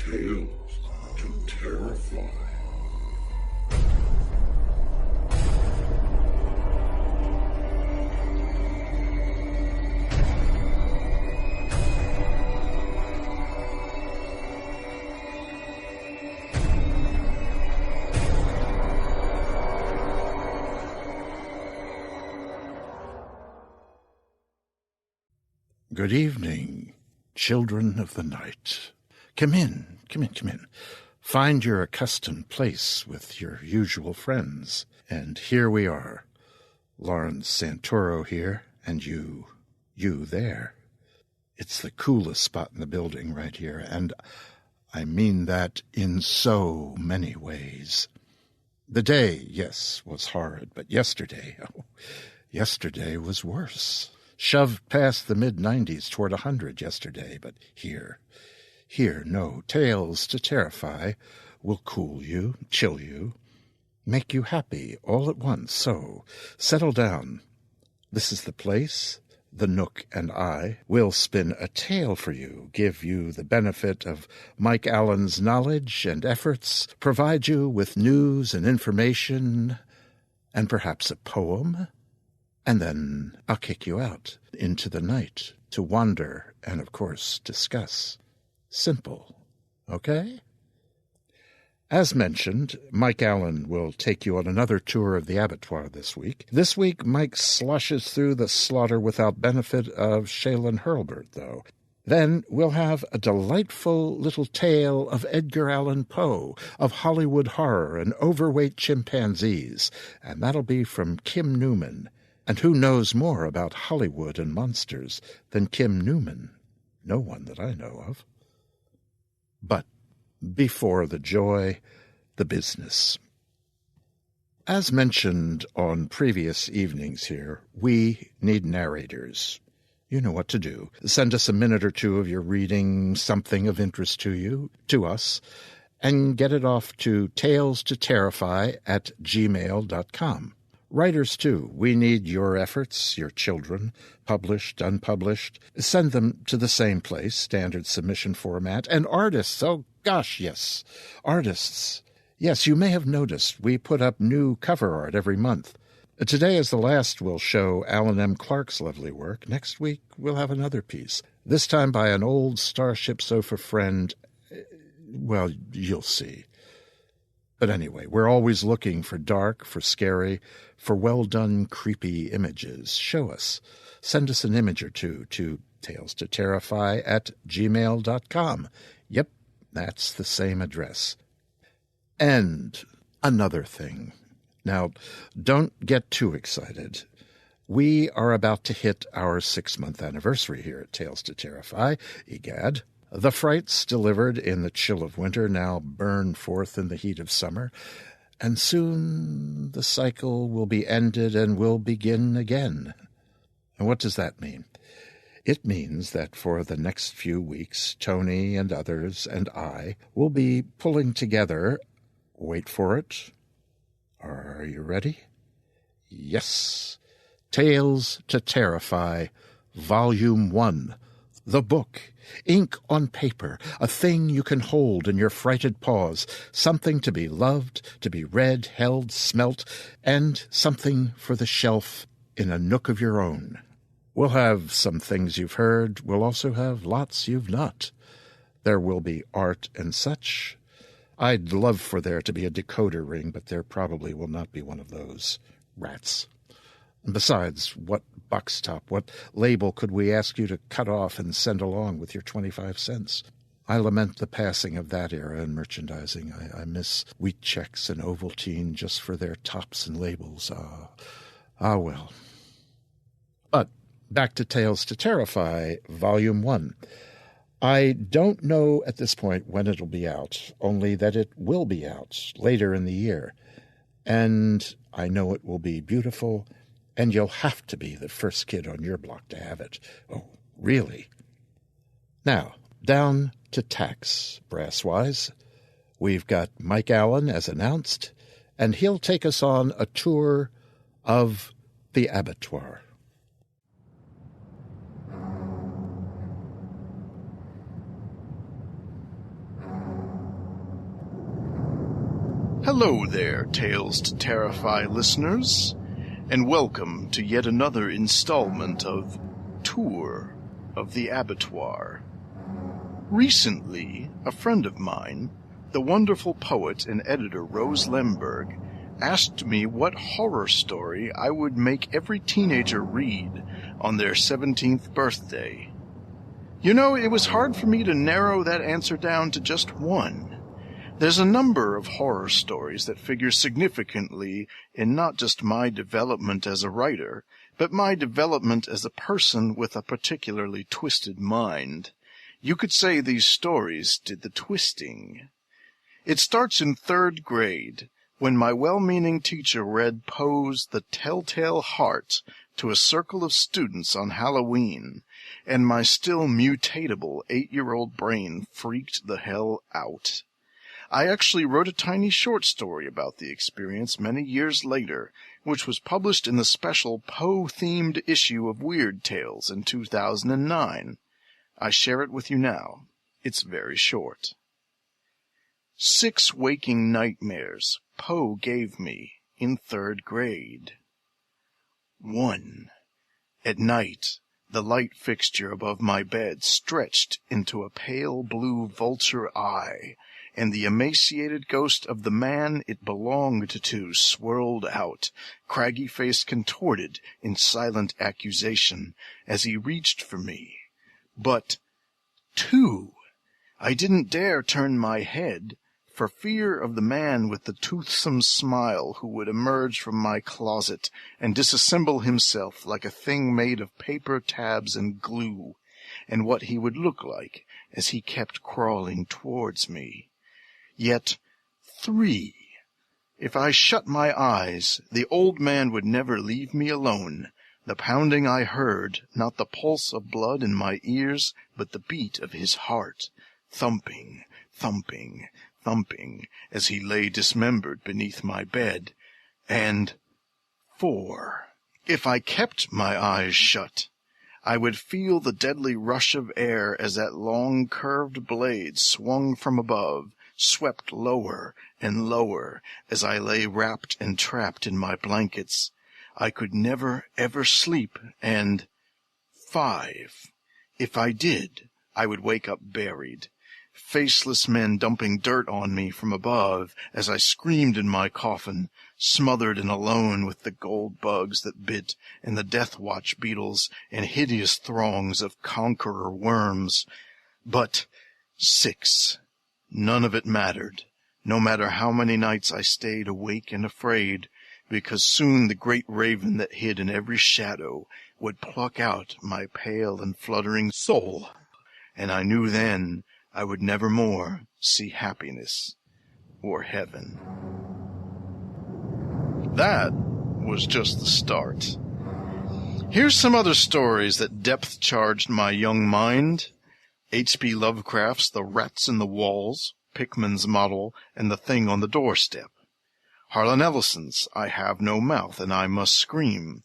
Tales to Terrify. Good evening, children of the night. Come in. Find your accustomed place with your usual friends. And here we are. Lawrence Santoro here, and you there. It's the coolest spot in the building right here, and I mean that in so many ways. The day, yes, was horrid, but yesterday was worse. Shoved past the mid-90s toward 100 yesterday, but here, no, Tales to Terrify will cool you, chill you, make you happy all at once. So, settle down. This is the place. The Nook and I will spin a tale for you, give you the benefit of Mike Allan's knowledge and efforts, provide you with news and information, and perhaps a poem. And then I'll kick you out into the night to wander and, of course, discuss. Simple, okay? As mentioned, Mike Allan will take you on another tour of the Abattoir this week. This week, Mike sloshes through the slaughter without benefit of Shaylin Hurlburt, though. Then we'll have a delightful little tale of Edgar Allan Poe, of Hollywood horror and overweight chimpanzees, and that'll be from Kim Newman. And who knows more about Hollywood and monsters than Kim Newman? No one that I know of. But before the joy, the business. As mentioned on previous evenings here, we need narrators. You know what to do. Send us a minute or two of your reading, something of interest to you, to us, and get it off to talestoterrify@gmail.com. Writers, too, we need your efforts, your children, published, unpublished. Send them to the same place, standard submission format. And artists, oh gosh, yes, artists. Yes, you may have noticed we put up new cover art every month. Today is the last we'll show Alan M. Clark's lovely work. Next week we'll have another piece, this time by an old Starship Sofa friend. Well, you'll see. But anyway, we're always looking for dark, for scary, for well-done, creepy images. Show us. Send us an image or two to talestoterrify@gmail.com. Yep, that's the same address. And another thing. Now, don't get too excited. We are about to hit our 6-month anniversary here at Tales to Terrify. Egad. The frights delivered in the chill of winter now burn forth in the heat of summer, and soon the cycle will be ended and will begin again. And what does that mean? It means that for the next few weeks, Tony and others and I will be pulling together, wait for it, are you ready? Yes, Tales to Terrify, Volume 1, the book. Ink on paper, a thing you can hold in your frighted paws, something to be loved, to be read, held, smelt, and something for the shelf in a nook of your own. We'll have some things you've heard. We'll also have lots you've not. There will be art and such. I'd love for there to be a decoder ring, but there probably will not be one of those. Rats. Besides, what box top, what label could we ask you to cut off and send along with your 25 cents? I lament the passing of that era in merchandising. I miss Wheat Checks and Ovaltine just for their tops and labels. Well. But back to Tales to Terrify, Volume 1. I don't know at this point when it'll be out, only that it will be out later in the year. And I know it will be beautiful, and you'll have to be the first kid on your block to have it. Oh, really? Now, down to tax, brass-wise. We've got Mike Allan, as announced, and he'll take us on a tour of the Abattoir. Hello there, Tales to Terrify listeners, and welcome to yet another installment of Tour of the Abattoir. Recently, a friend of mine, the wonderful poet and editor Rose Lemberg, asked me what horror story I would make every teenager read on their 17th birthday. You know, it was hard for me to narrow that answer down to just one. There's a number of horror stories that figure significantly in not just my development as a writer, but my development as a person with a particularly twisted mind. You could say these stories did the twisting. It starts in 3rd grade, when my well-meaning teacher read Poe's The Telltale Heart to a circle of students on Halloween, and my still mutatable 8-year-old brain freaked the hell out. I actually wrote a tiny short story about the experience many years later, which was published in the special Poe-themed issue of Weird Tales in 2009. I share it with you now. It's very short. 6 waking nightmares Poe gave me in 3rd grade. 1. At night, the light fixture above my bed stretched into a pale blue vulture eye, and the emaciated ghost of the man it belonged to swirled out, craggy face contorted in silent accusation, as he reached for me. But 2. I didn't dare turn my head, for fear of the man with the toothsome smile who would emerge from my closet and disassemble himself like a thing made of paper tabs and glue, and what he would look like as he kept crawling towards me. Yet 3. If I shut my eyes, the old man would never leave me alone. The pounding I heard, not the pulse of blood in my ears, but the beat of his heart, thumping, thumping, thumping, as he lay dismembered beneath my bed. And 4. If I kept my eyes shut, I would feel the deadly rush of air as that long curved blade swung from above, swept lower and lower as I lay wrapped and trapped in my blankets. I could never, ever sleep, and 5. If I did, I would wake up buried, faceless men dumping dirt on me from above as I screamed in my coffin, smothered and alone with the gold bugs that bit and the death watch beetles and hideous throngs of Conqueror worms. But 6. None of it mattered, no matter how many nights I stayed awake and afraid, because soon the great raven that hid in every shadow would pluck out my pale and fluttering soul, and I knew then I would never more see happiness or heaven. That was just the start. Here's some other stories that depth-charged my young mind. H.P. Lovecraft's The Rats in the Walls, Pickman's Model, and The Thing on the Doorstep. Harlan Ellison's I Have No Mouth and I Must Scream.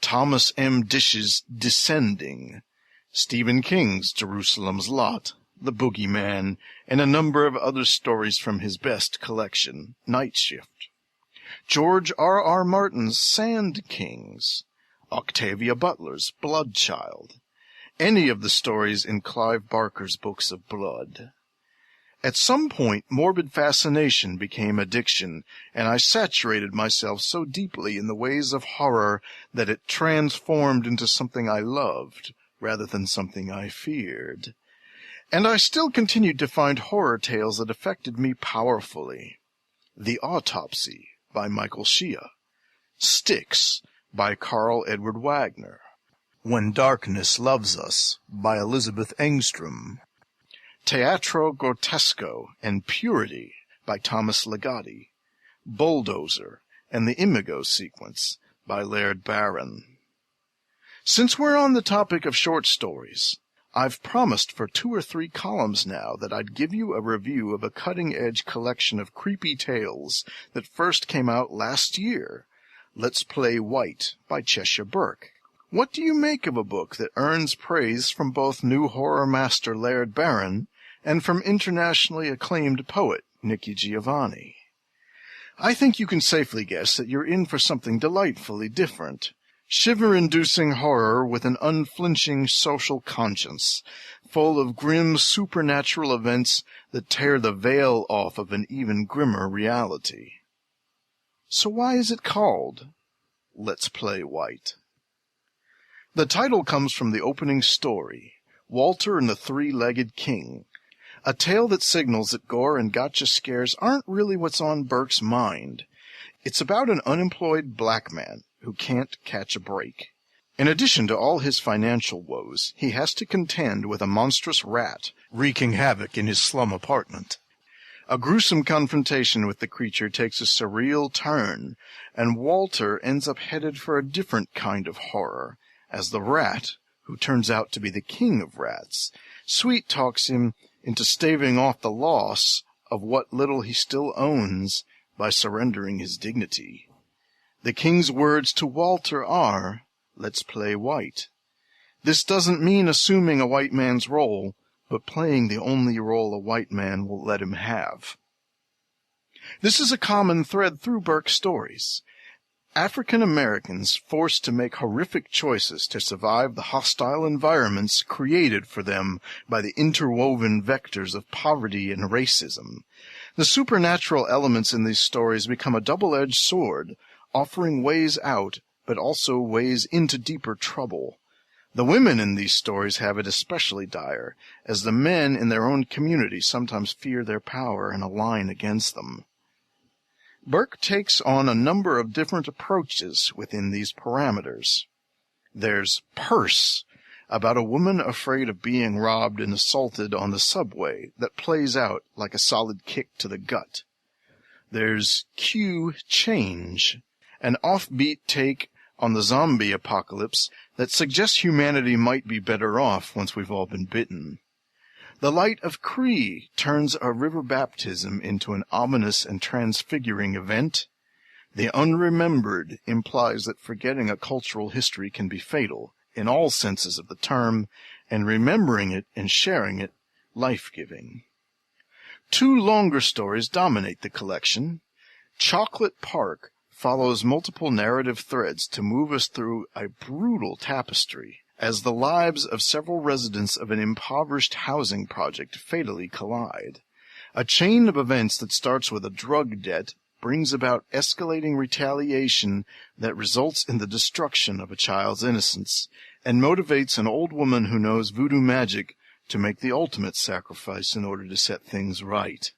Thomas M. Dish's Descending. Stephen King's Jerusalem's Lot, The Boogeyman, and a number of other stories from his best collection, Night Shift. George R.R. Martin's Sand Kings. Octavia Butler's Bloodchild. Any of the stories in Clive Barker's books of blood. At some point, morbid fascination became addiction, and I saturated myself so deeply in the ways of horror that it transformed into something I loved rather than something I feared. And I still continued to find horror tales that affected me powerfully. The Autopsy by Michael Shea. Styx by Carl Edward Wagner. When Darkness Loves Us by Elizabeth Engstrom. Teatro Grotesco and Purity by Thomas Ligotti. Bulldozer and the Imago Sequence by Laird Barron. Since we're on the topic of short stories, I've promised for 2 or 3 columns now that I'd give you a review of a cutting-edge collection of creepy tales that first came out last year. Let's Play White by Cheshire Burke. What do you make of a book that earns praise from both new horror master Laird Barron and from internationally acclaimed poet Nikki Giovanni? I think you can safely guess that you're in for something delightfully different. Shiver-inducing horror with an unflinching social conscience, full of grim supernatural events that tear the veil off of an even grimmer reality. So why is it called Let's Play White? The title comes from the opening story, Walter and the Three-Legged King, a tale that signals that gore and gotcha scares aren't really what's on Burke's mind. It's about an unemployed black man who can't catch a break. In addition to all his financial woes, he has to contend with a monstrous rat wreaking havoc in his slum apartment. A gruesome confrontation with the creature takes a surreal turn, and Walter ends up headed for a different kind of horror, as the rat, who turns out to be the king of rats, sweet-talks him into staving off the loss of what little he still owns by surrendering his dignity. The king's words to Walter are, "Let's play white." This doesn't mean assuming a white man's role, but playing the only role a white man will let him have. This is a common thread through Burke's stories. African Americans forced to make horrific choices to survive the hostile environments created for them by the interwoven vectors of poverty and racism. The supernatural elements in these stories become a double-edged sword, offering ways out, but also ways into deeper trouble. The women in these stories have it especially dire, as the men in their own community sometimes fear their power and align against them. Burke takes on a number of different approaches within these parameters. There's Purse, about a woman afraid of being robbed and assaulted on the subway that plays out like a solid kick to the gut. There's Q Change, an offbeat take on the zombie apocalypse that suggests humanity might be better off once we've all been bitten. The Light of Cree turns a river baptism into an ominous and transfiguring event. The Unremembered implies that forgetting a cultural history can be fatal, in all senses of the term, and remembering it and sharing it, life-giving. Two longer stories dominate the collection. Chocolate Park follows multiple narrative threads to move us through a brutal tapestry, as the lives of several residents of an impoverished housing project fatally collide. A chain of events that starts with a drug debt brings about escalating retaliation that results in the destruction of a child's innocence, and motivates an old woman who knows voodoo magic to make the ultimate sacrifice in order to set things right.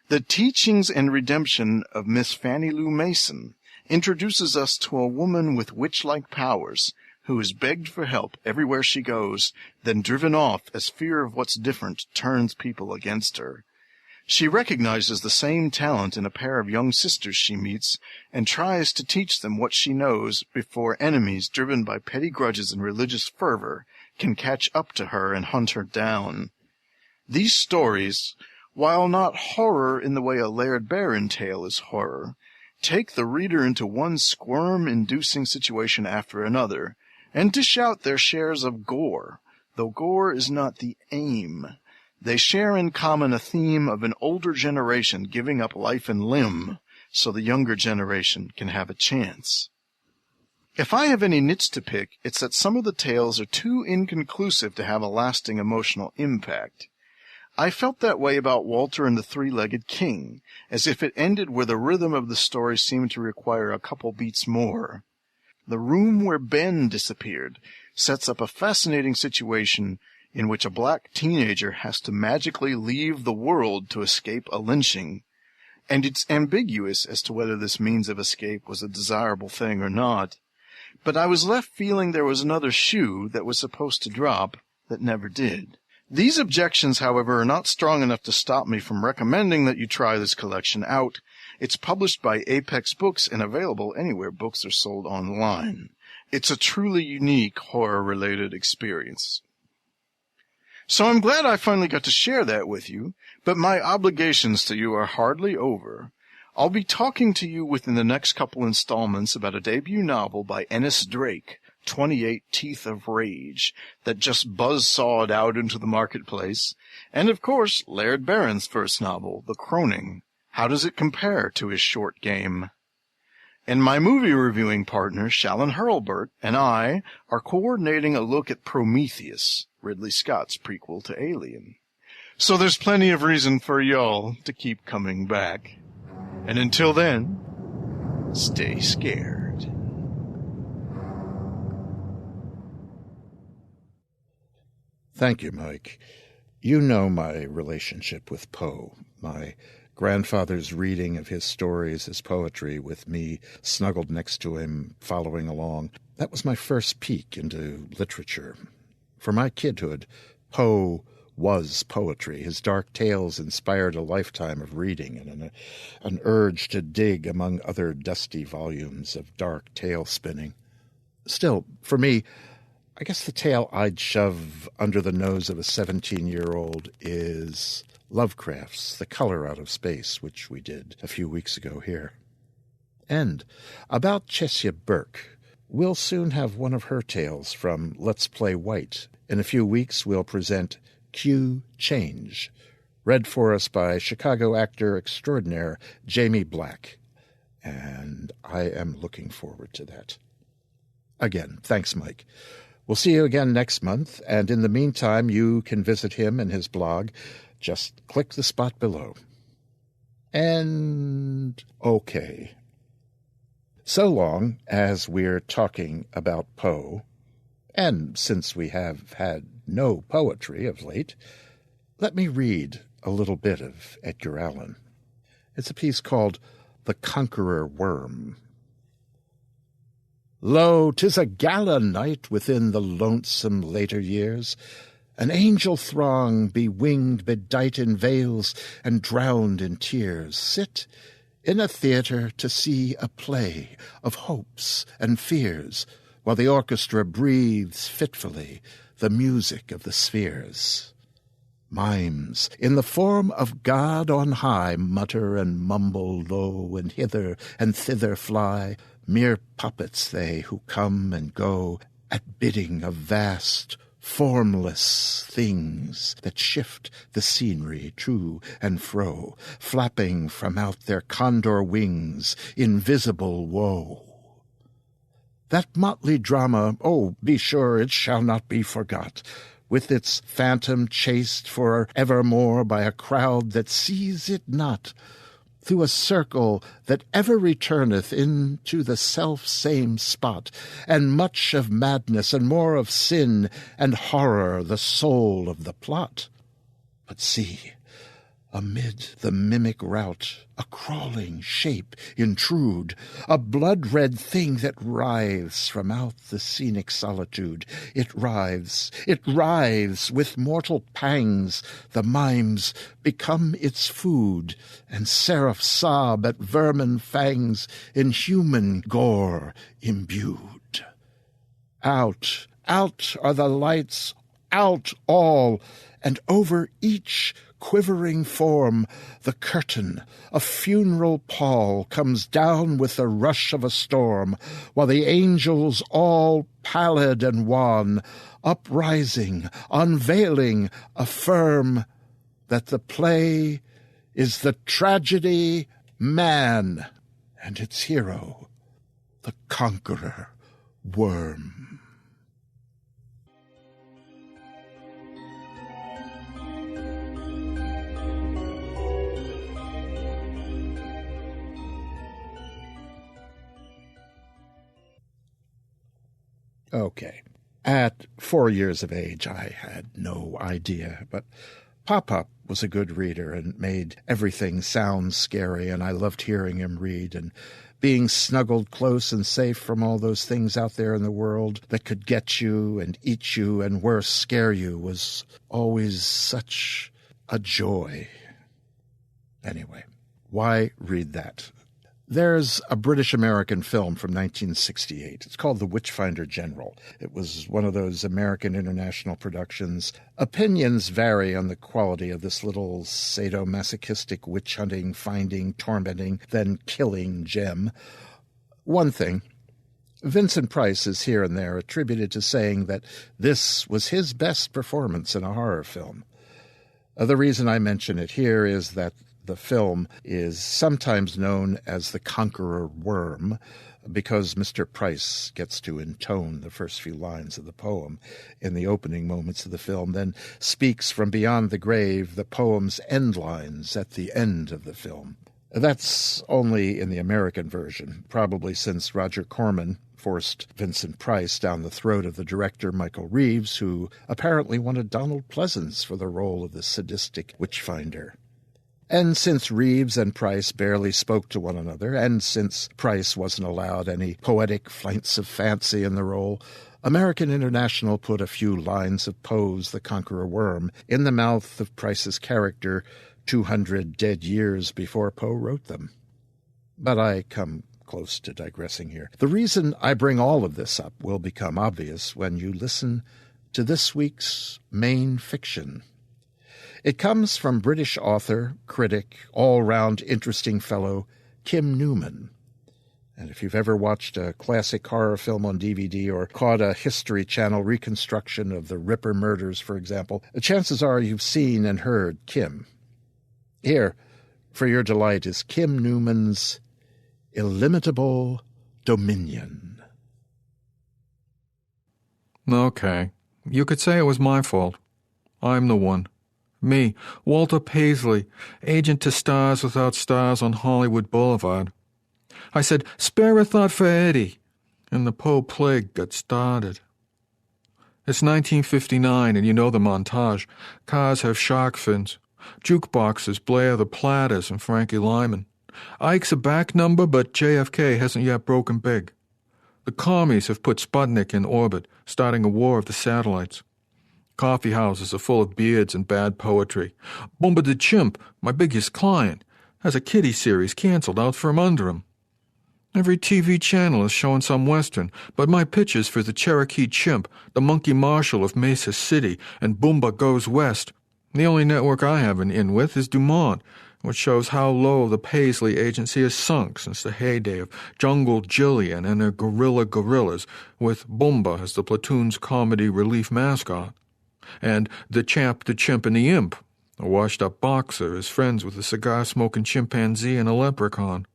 The Teachings and Redemption of Miss Fannie Lou Mason introduces us to a woman with witch-like powers who is begged for help everywhere she goes, then driven off as fear of what's different turns people against her. She recognizes the same talent in a pair of young sisters she meets and tries to teach them what she knows before enemies driven by petty grudges and religious fervor can catch up to her and hunt her down. These stories, while not horror in the way a Laird Barron tale is horror, take the reader into one squirm-inducing situation after another, and dish out their shares of gore, though gore is not the aim. They share in common a theme of an older generation giving up life and limb so the younger generation can have a chance. If I have any nits to pick, it's that some of the tales are too inconclusive to have a lasting emotional impact. I felt that way about Walter and the Three-Legged King, as if it ended where the rhythm of the story seemed to require a couple beats more. The room where Ben disappeared sets up a fascinating situation in which a black teenager has to magically leave the world to escape a lynching, and it's ambiguous as to whether this means of escape was a desirable thing or not. But I was left feeling there was another shoe that was supposed to drop that never did. These objections, however, are not strong enough to stop me from recommending that you try this collection out. It's published by Apex Books and available anywhere books are sold online. It's a truly unique horror-related experience. So I'm glad I finally got to share that with you, but my obligations to you are hardly over. I'll be talking to you within the next couple installments about a debut novel by Ennis Drake, 28 Teeth of Rage, that just buzzsawed out into the marketplace, and of course Laird Barron's first novel, The Croning, How does it compare to his short game? And my movie reviewing partner, Shallon Hurlburt, and I are coordinating a look at Prometheus, Ridley Scott's prequel to Alien. So there's plenty of reason for y'all to keep coming back. And until then, stay scared. Thank you, Mike. You know my relationship with Poe, my grandfather's reading of his stories as poetry with me snuggled next to him, following along. That was my first peek into literature. For my kidhood, Poe was poetry. His dark tales inspired a lifetime of reading and an urge to dig among other dusty volumes of dark tale spinning. Still, for me, I guess the tale I'd shove under the nose of a 17-year-old is Lovecraft's The Color Out of Space, which we did a few weeks ago here. And about Chesia Burke, we'll soon have one of her tales from Let's Play White. In a few weeks, we'll present Q Change, read for us by Chicago actor extraordinaire Jamie Black. And I am looking forward to that. Again, thanks, Mike. We'll see you again next month, and in the meantime, you can visit him and his blog. Just click the spot below. And okay. So long as we're talking about Poe, and since we have had no poetry of late, let me read a little bit of Edgar Allan. It's a piece called The Conqueror Worm. Lo, 'tis a gala night within the lonesome later years, an angel throng, bewinged, bedight in veils, and drowned in tears, sit in a theatre to see a play of hopes and fears, while the orchestra breathes fitfully the music of the spheres. Mimes, in the form of God on high, mutter and mumble low, and hither and thither fly, mere puppets they who come and go at bidding of vast, formless things that shift the scenery to and fro, flapping from out their condor wings invisible woe. That motley drama, oh, be sure it shall not be forgot, with its phantom chased for evermore by a crowd that sees it not, through a circle that ever returneth into the self-same spot, and much of madness and more of sin and horror the soul of the plot. But see, amid the mimic rout, a crawling shape intrude, a blood-red thing that writhes from out the scenic solitude. It writhes with mortal pangs. The mimes become its food, and seraphs sob at vermin fangs in human gore imbued. Out are the lights, out all, and over each quivering form the curtain, a funeral pall, comes down with the rush of a storm, while the angels, all pallid and wan, uprising, unveiling, affirm that the play is the tragedy Man, and its hero, the Conqueror Worm. Okay. At 4 years of age, I had no idea, but Pop-Pop was a good reader and made everything sound scary, and I loved hearing him read, and being snuggled close and safe from all those things out there in the world that could get you and eat you and worse, scare you, was always such a joy. Anyway, why read that? There's a British-American film from 1968. It's called The Witchfinder General. It was one of those American international productions. Opinions vary on the quality of this little sadomasochistic witch-hunting, finding, tormenting, then killing gem. One thing, Vincent Price is here and there attributed to saying that this was his best performance in a horror film. The reason I mention it here is that The film is sometimes known as the Conqueror worm because Mr. Price gets to intone the first few lines of the poem in the opening moments of the film, then speaks from beyond the grave the poem's end lines at the end of the film. That's only in the American version, probably since Roger Corman forced Vincent Price down the throat of the director Michael Reeves, who apparently wanted Donald Pleasence for the role of the sadistic witchfinder. And since Reeves and Price barely spoke to one another, and since Price wasn't allowed any poetic flights of fancy in the role, American International put a few lines of Poe's The Conqueror Worm in the mouth of Price's character 200 dead years before Poe wrote them. But I come close to digressing here. The reason I bring all of this up will become obvious when you listen to this week's main fiction. It comes from British author, critic, all-round interesting fellow Kim Newman. And if you've ever watched a classic horror film on DVD or caught a History Channel reconstruction of the Ripper murders, for example, chances are you've seen and heard Kim. Here, for your delight, is Kim Newman's Illimitable Dominion. Okay, you could say it was my fault. I'm the one. Me, Walter Paisley, agent to Stars Without Stars on Hollywood Boulevard. I said, spare a thought for Eddie, and the Poe plague got started. It's 1959, and you know the montage. Cars have shark fins. Jukeboxes blare the Platters and Frankie Lyman. Ike's a back number, but JFK hasn't yet broken big. The commies have put Sputnik in orbit, starting a war of the satellites. Coffee houses are full of beards and bad poetry. Bumba the Chimp, my biggest client, has a kiddie series canceled out from under him. Every TV channel is showing some Western, but my pitch is for the Cherokee Chimp, the Monkey Marshal of Mesa City, and Boomba Goes West. The only network I have an in with is Dumont, which shows how low the Paisley agency has sunk since the heyday of Jungle Jillian and her Gorilla Gorillas, with Boomba as the platoon's comedy relief mascot. And the Champ, the Chimp, and the Imp, a washed-up boxer, is friends with a cigar-smoking chimpanzee and a leprechaun.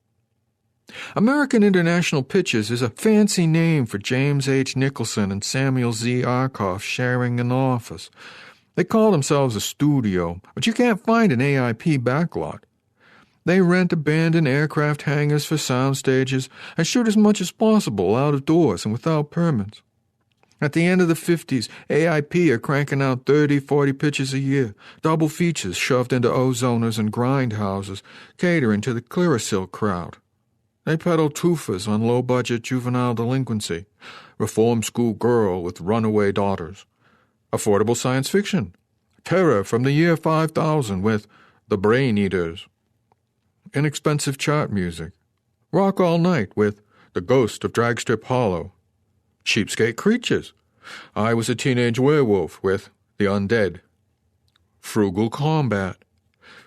American International Pictures is a fancy name for James H. Nicholson and Samuel Z. Arkoff sharing an office. They call themselves a studio, but you can't find an AIP backlot. They rent abandoned aircraft hangars for sound stages and shoot as much as possible out of doors and without permits. At the end of the 50s, AIP are cranking out 30, 40 pictures a year, double features shoved into ozoners and grindhouses, catering to the Clearasil crowd. They peddle toofers on low-budget juvenile delinquency, reform school girl with runaway daughters, affordable science fiction, terror from the year 5000 with The Brain Eaters, inexpensive chart music, rock all night with The Ghost of Dragstrip Hollow, cheapskate creatures. I Was a Teenage Werewolf with The Undead, frugal combat,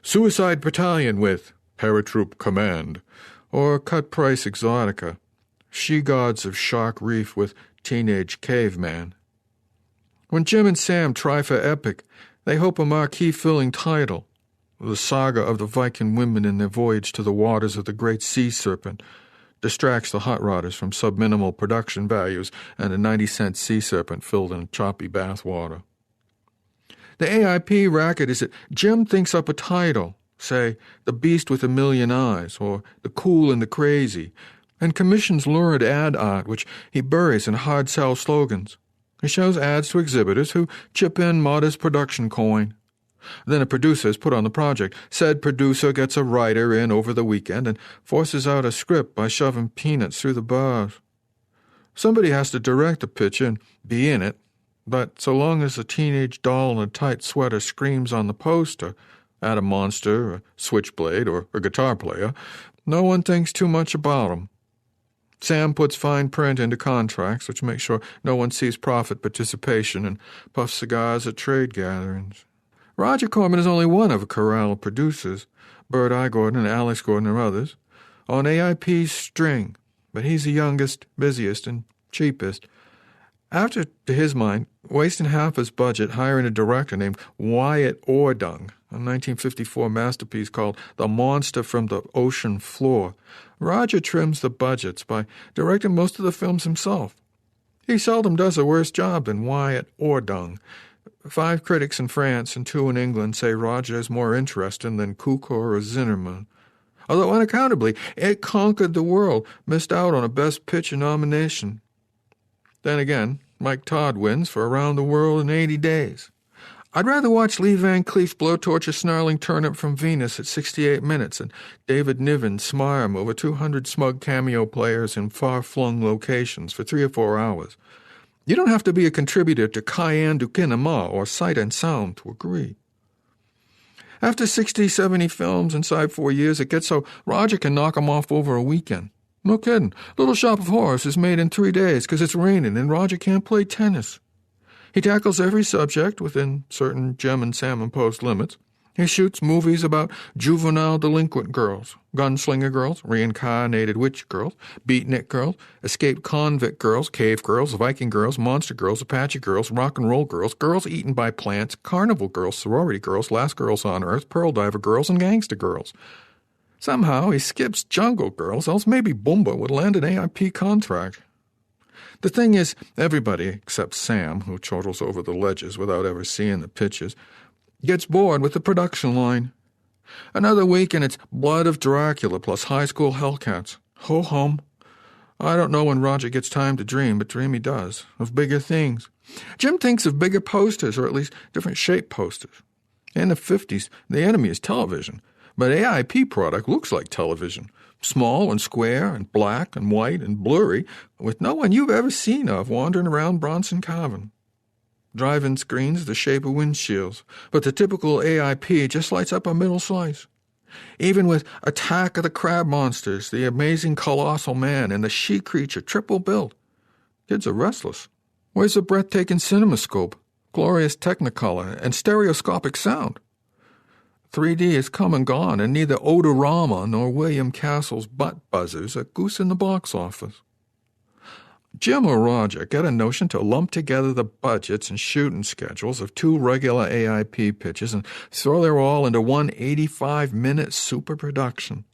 Suicide Battalion with Paratroop Command, or cut-price exotica, she-gods of Shark Reef with Teenage Caveman. When Jim and Sam try for epic, they hope a marquee-filling title, the saga of the Viking women in their voyage to the waters of the great sea serpent, distracts the hot rodders from subminimal production values and a 90-cent sea serpent filled in choppy bathwater. The AIP racket is that Jim thinks up a title, say, The Beast with a Million Eyes, or The Cool and the Crazy, and commissions lurid ad art which he buries in hard-sell slogans. He shows ads to exhibitors who chip in modest production coin. Then a producer is put on the project. Said producer gets a writer in over the weekend and forces out a script by shoving peanuts through the bars. Somebody has to direct the picture and be in it, but so long as a teenage doll in a tight sweater screams on the poster, at a monster, a switchblade, or a guitar player, no one thinks too much about them. Sam puts fine print into contracts, which make sure no one sees profit participation and puffs cigars at trade gatherings. Roger Corman is only one of a corral of producers. Bird I. Gordon and Alex Gordon are others, on AIP's string, but he's the youngest, busiest, and cheapest. After, to his mind, wasting half his budget hiring a director named Wyatt Ordung, a 1954 masterpiece called The Monster from the Ocean Floor, Roger trims the budgets by directing most of the films himself. He seldom does a worse job than Wyatt Ordung. 5 critics in France and 2 in England say Roger is more interesting than Conqueror or Zinnerman. Although unaccountably, it conquered the world, missed out on a Best Picture nomination. Then again, Mike Todd wins for Around the World in 80 Days. I'd rather watch Lee Van Cleef blowtorch a snarling turnip from Venus at 68 minutes and David Niven smarm over 200 smug cameo players in far-flung locations for 3 or 4 hours. You don't have to be a contributor to Cayenne du Cinema or Sight and Sound to agree. After 60, 70 films inside 4 years, it gets so Roger can knock 'em off over a weekend. No kidding. Little Shop of Horrors is made in 3 days because it's raining and Roger can't play tennis. He tackles every subject within certain Gem and Sam imposed limits. He shoots movies about juvenile delinquent girls, gunslinger girls, reincarnated witch girls, beatnik girls, escaped convict girls, cave girls, Viking girls, monster girls, Apache girls, rock and roll girls, girls eaten by plants, carnival girls, sorority girls, last girls on earth, pearl diver girls, and gangster girls. Somehow he skips jungle girls, else maybe Boomba would land an AIP contract. The thing is, everybody except Sam, who chortles over the ledges without ever seeing the pictures, gets bored with the production line. Another week and it's Blood of Dracula plus High School Hellcats. Ho-hum. I don't know when Roger gets time to dream, but dream he does, of bigger things. Jim thinks of bigger posters, or at least different shaped posters. In the 50s, the enemy is television, but AIP product looks like television. Small and square and black and white and blurry, with no one you've ever seen of wandering around Bronson Cavern. Drive-in screens the shape of windshields, but the typical AIP just lights up a middle slice. Even with Attack of the Crab Monsters, the Amazing Colossal Man, and the She-Creature triple built, kids are restless. Where's the breathtaking CinemaScope, glorious Technicolor, and stereoscopic sound? 3D is come and gone, and neither Odorama nor William Castle's butt buzzers are goose in the box office. Jim or Roger get a notion to lump together the budgets and shooting schedules of 2 regular AIP pitches and throw their all into one 85-minute super production.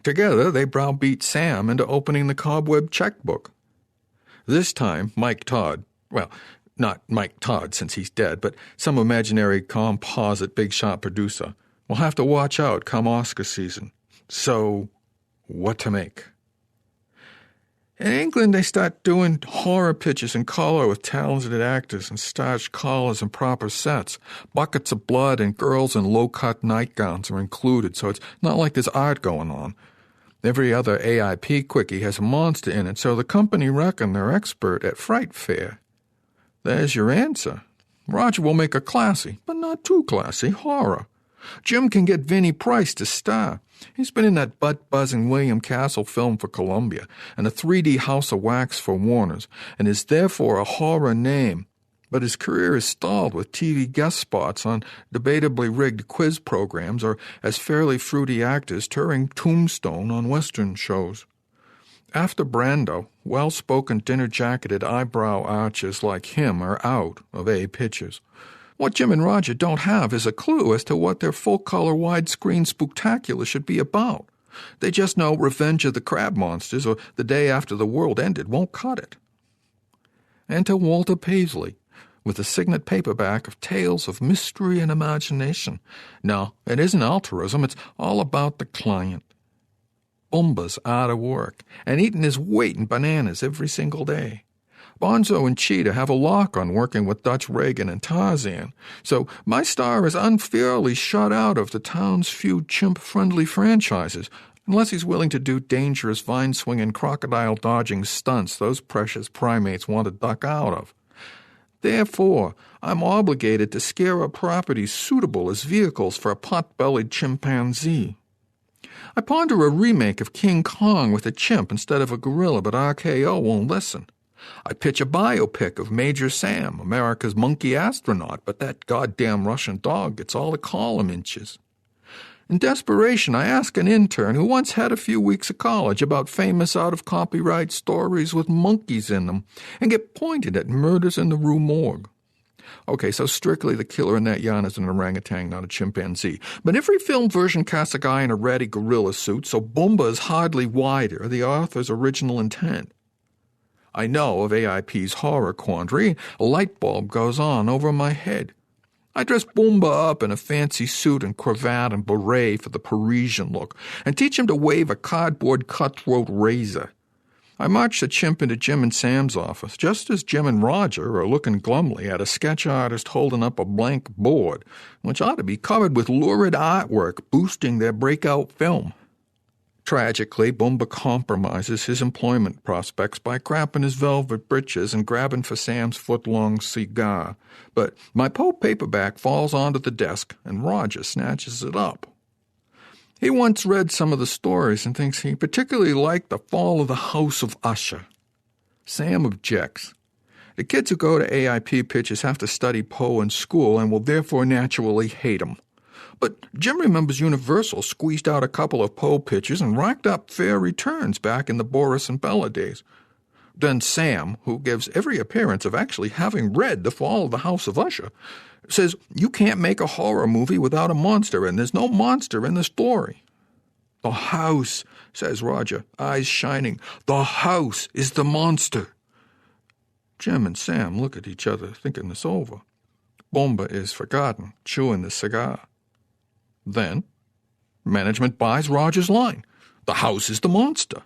Together, they browbeat Sam into opening the cobweb checkbook. This time, Mike Todd, well, not Mike Todd since he's dead, but some imaginary composite big shot producer, will have to watch out come Oscar season. So, what to make? In England, they start doing horror pitches in color with talented actors and starched collars and proper sets. Buckets of blood and girls in low-cut nightgowns are included, so it's not like there's art going on. Every other AIP quickie has a monster in it, so the company reckon they're expert at fright fare. There's your answer. Roger will make a classy, but not too classy, horror. Jim can get Vinnie Price to star. He's been in that butt-buzzing William Castle film for Columbia and a 3D House of Wax for Warner's, and is therefore a horror name. But his career is stalled with TV guest spots on debatably rigged quiz programs or as fairly fruity actors touring Tombstone on Western shows. After Brando, well-spoken dinner-jacketed eyebrow archers like him are out of A pictures. What Jim and Roger don't have is a clue as to what their full-color widescreen spooktacular should be about. They just know Revenge of the Crab Monsters or The Day After the World Ended won't cut it. Enter Walter Paisley, with a signet paperback of tales of mystery and imagination. No, it isn't altruism, it's all about the client. Boomba's out of work, and eating his weight in bananas every single day. Bonzo and Cheetah have a lock on working with Dutch Reagan and Tarzan, so my star is unfairly shut out of the town's few chimp-friendly franchises, unless he's willing to do dangerous vine-swinging, crocodile-dodging stunts those precious primates want to duck out of. Therefore, I'm obligated to scare up properties suitable as vehicles for a pot-bellied chimpanzee. I ponder a remake of King Kong with a chimp instead of a gorilla, but RKO won't listen. I pitch a biopic of Major Sam, America's monkey astronaut, but that goddamn Russian dog gets all the column inches. In desperation, I ask an intern who once had a few weeks of college about famous out-of-copyright stories with monkeys in them, and get pointed at murders in the Rue Morgue. Okay, so strictly the killer in that yarn is an orangutan, not a chimpanzee. But every film version casts a guy in a ratty gorilla suit, so Boomba is hardly wider the author's original intent. I know of AIP's horror quandary. A light bulb goes on over my head. I dress Boomba up in a fancy suit and cravat and beret for the Parisian look, and teach him to wave a cardboard cutthroat razor. I march the chimp into Jim and Sam's office, just as Jim and Roger are looking glumly at a sketch artist holding up a blank board, which ought to be covered with lurid artwork boosting their breakout film. Tragically, Boomba compromises his employment prospects by crapping his velvet breeches and grabbing for Sam's foot-long cigar. But my Poe paperback falls onto the desk, and Roger snatches it up. He once read some of the stories and thinks he particularly liked The Fall of the House of Usher. Sam objects. The kids who go to AIP pitches have to study Poe in school and will therefore naturally hate him. But Jim remembers Universal squeezed out a couple of Poe pitches and racked up fair returns back in the Boris and Bella days. Then Sam, who gives every appearance of actually having read The Fall of the House of Usher, says you can't make a horror movie without a monster, and there's no monster in the story. The house, says Roger, eyes shining. The house is the monster. Jim and Sam look at each other, thinking this over. Boomba is forgotten, chewing the cigar. Then, management buys Roger's line. The house is the monster.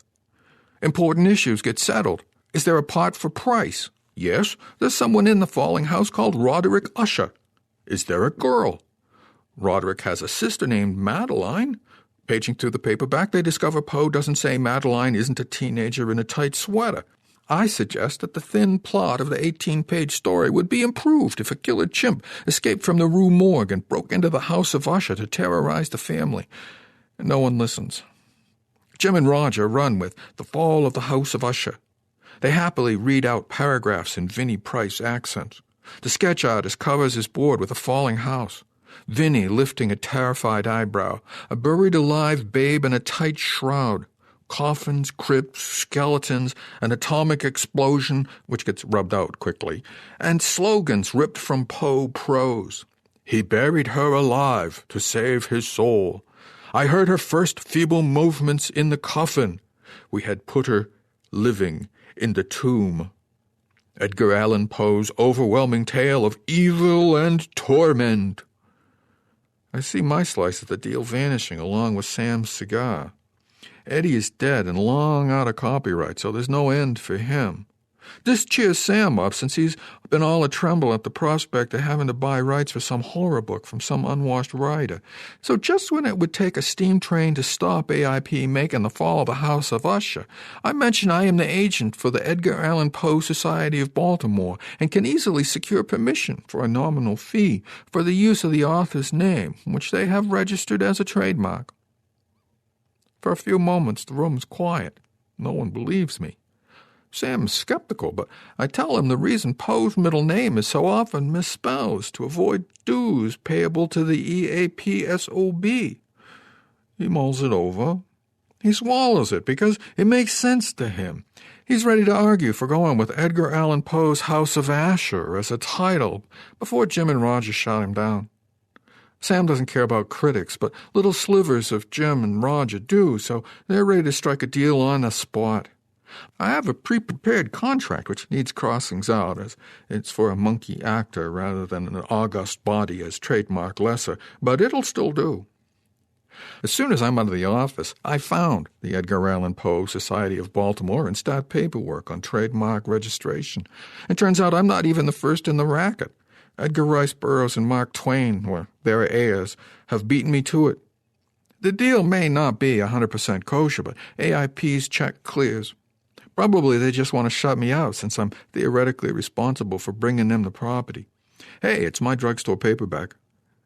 Important issues get settled. Is there a part for price? Yes, there's someone in the falling house called Roderick Usher. Is there a girl? Roderick has a sister named Madeline. Paging through the paperback, they discover Poe doesn't say Madeline isn't a teenager in a tight sweater. I suggest that the thin plot of the 18-page story would be improved if a killer chimp escaped from the Rue Morgue and broke into the House of Usher to terrorize the family. And no one listens. Jim and Roger run with The Fall of the House of Usher. They happily read out paragraphs in Vinnie Price accents. The sketch artist covers his board with a falling house. Vinnie lifting a terrified eyebrow, a buried alive babe in a tight shroud. Coffins, crypts, skeletons, an atomic explosion, which gets rubbed out quickly, and slogans ripped from Poe prose. He buried her alive to save his soul. I heard her first feeble movements in the coffin. We had put her living in the tomb. Edgar Allan Poe's overwhelming tale of evil and torment. I see my slice of the deal vanishing along with Sam's cigar. Eddie is dead and long out of copyright, so there's no end for him. This cheers Sam up, since he's been all a-tremble at the prospect of having to buy rights for some horror book from some unwashed writer. So just when it would take a steam train to stop AIP making The Fall of the House of Usher, I mention I am the agent for the Edgar Allan Poe Society of Baltimore and can easily secure permission for a nominal fee for the use of the author's name, which they have registered as a trademark. For a few moments, the room's quiet. No one believes me. Sam is skeptical, but I tell him the reason Poe's middle name is so often misspelled is to avoid dues payable to the EAPSOB. He mulls it over. He swallows it because it makes sense to him. He's ready to argue for going with Edgar Allan Poe's House of Usher as a title before Jim and Roger shot him down. Sam doesn't care about critics, but little slivers of Jim and Roger do, so they're ready to strike a deal on the spot. I have a pre-prepared contract which needs crossings out, as it's for a monkey actor rather than an august body as trademark lesser, but it'll still do. As soon as I'm out of the office, I found the Edgar Allan Poe Society of Baltimore and start paperwork on trademark registration. It turns out I'm not even the first in the racket. Edgar Rice Burroughs and Mark Twain, or their heirs, have beaten me to it. The deal may not be 100% kosher, but AIP's check clears. Probably they just want to shut me out since I'm theoretically responsible for bringing them the property. Hey, it's my drugstore paperback.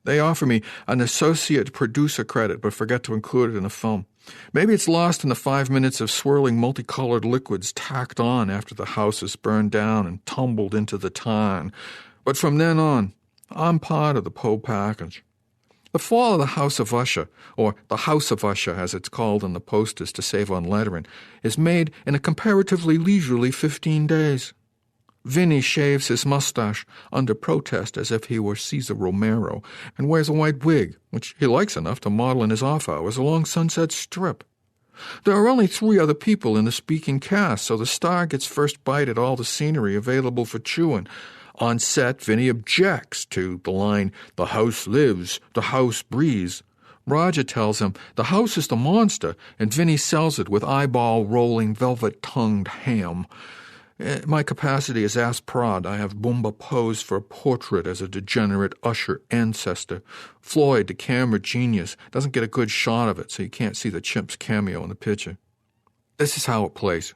They offer me an associate producer credit but forget to include it in the film. Maybe it's lost in the 5 minutes of swirling multicolored liquids tacked on after the house is burned down and tumbled into the tarn. But from then on, I'm part of the Poe package. The fall of the House of Usher, or the House of Usher as it's called in the posters to save on lettering, is made in a comparatively leisurely 15 days. Vinny shaves his mustache under protest as if he were Cesar Romero, and wears a white wig, which he likes enough to model in his off hours along Sunset Strip. There are only 3 other people in the speaking cast, so the star gets first bite at all the scenery available for chewing. On set, Vinny objects to the line, "The house lives, the house breathes." Roger tells him the house is the monster, and Vinny sells it with eyeball-rolling, velvet-tongued ham. In my capacity as ass prod, I have Bumba pose for a portrait as a degenerate Usher ancestor. Floyd, the camera genius, doesn't get a good shot of it, so you can't see the chimp's cameo in the picture. This is how it plays.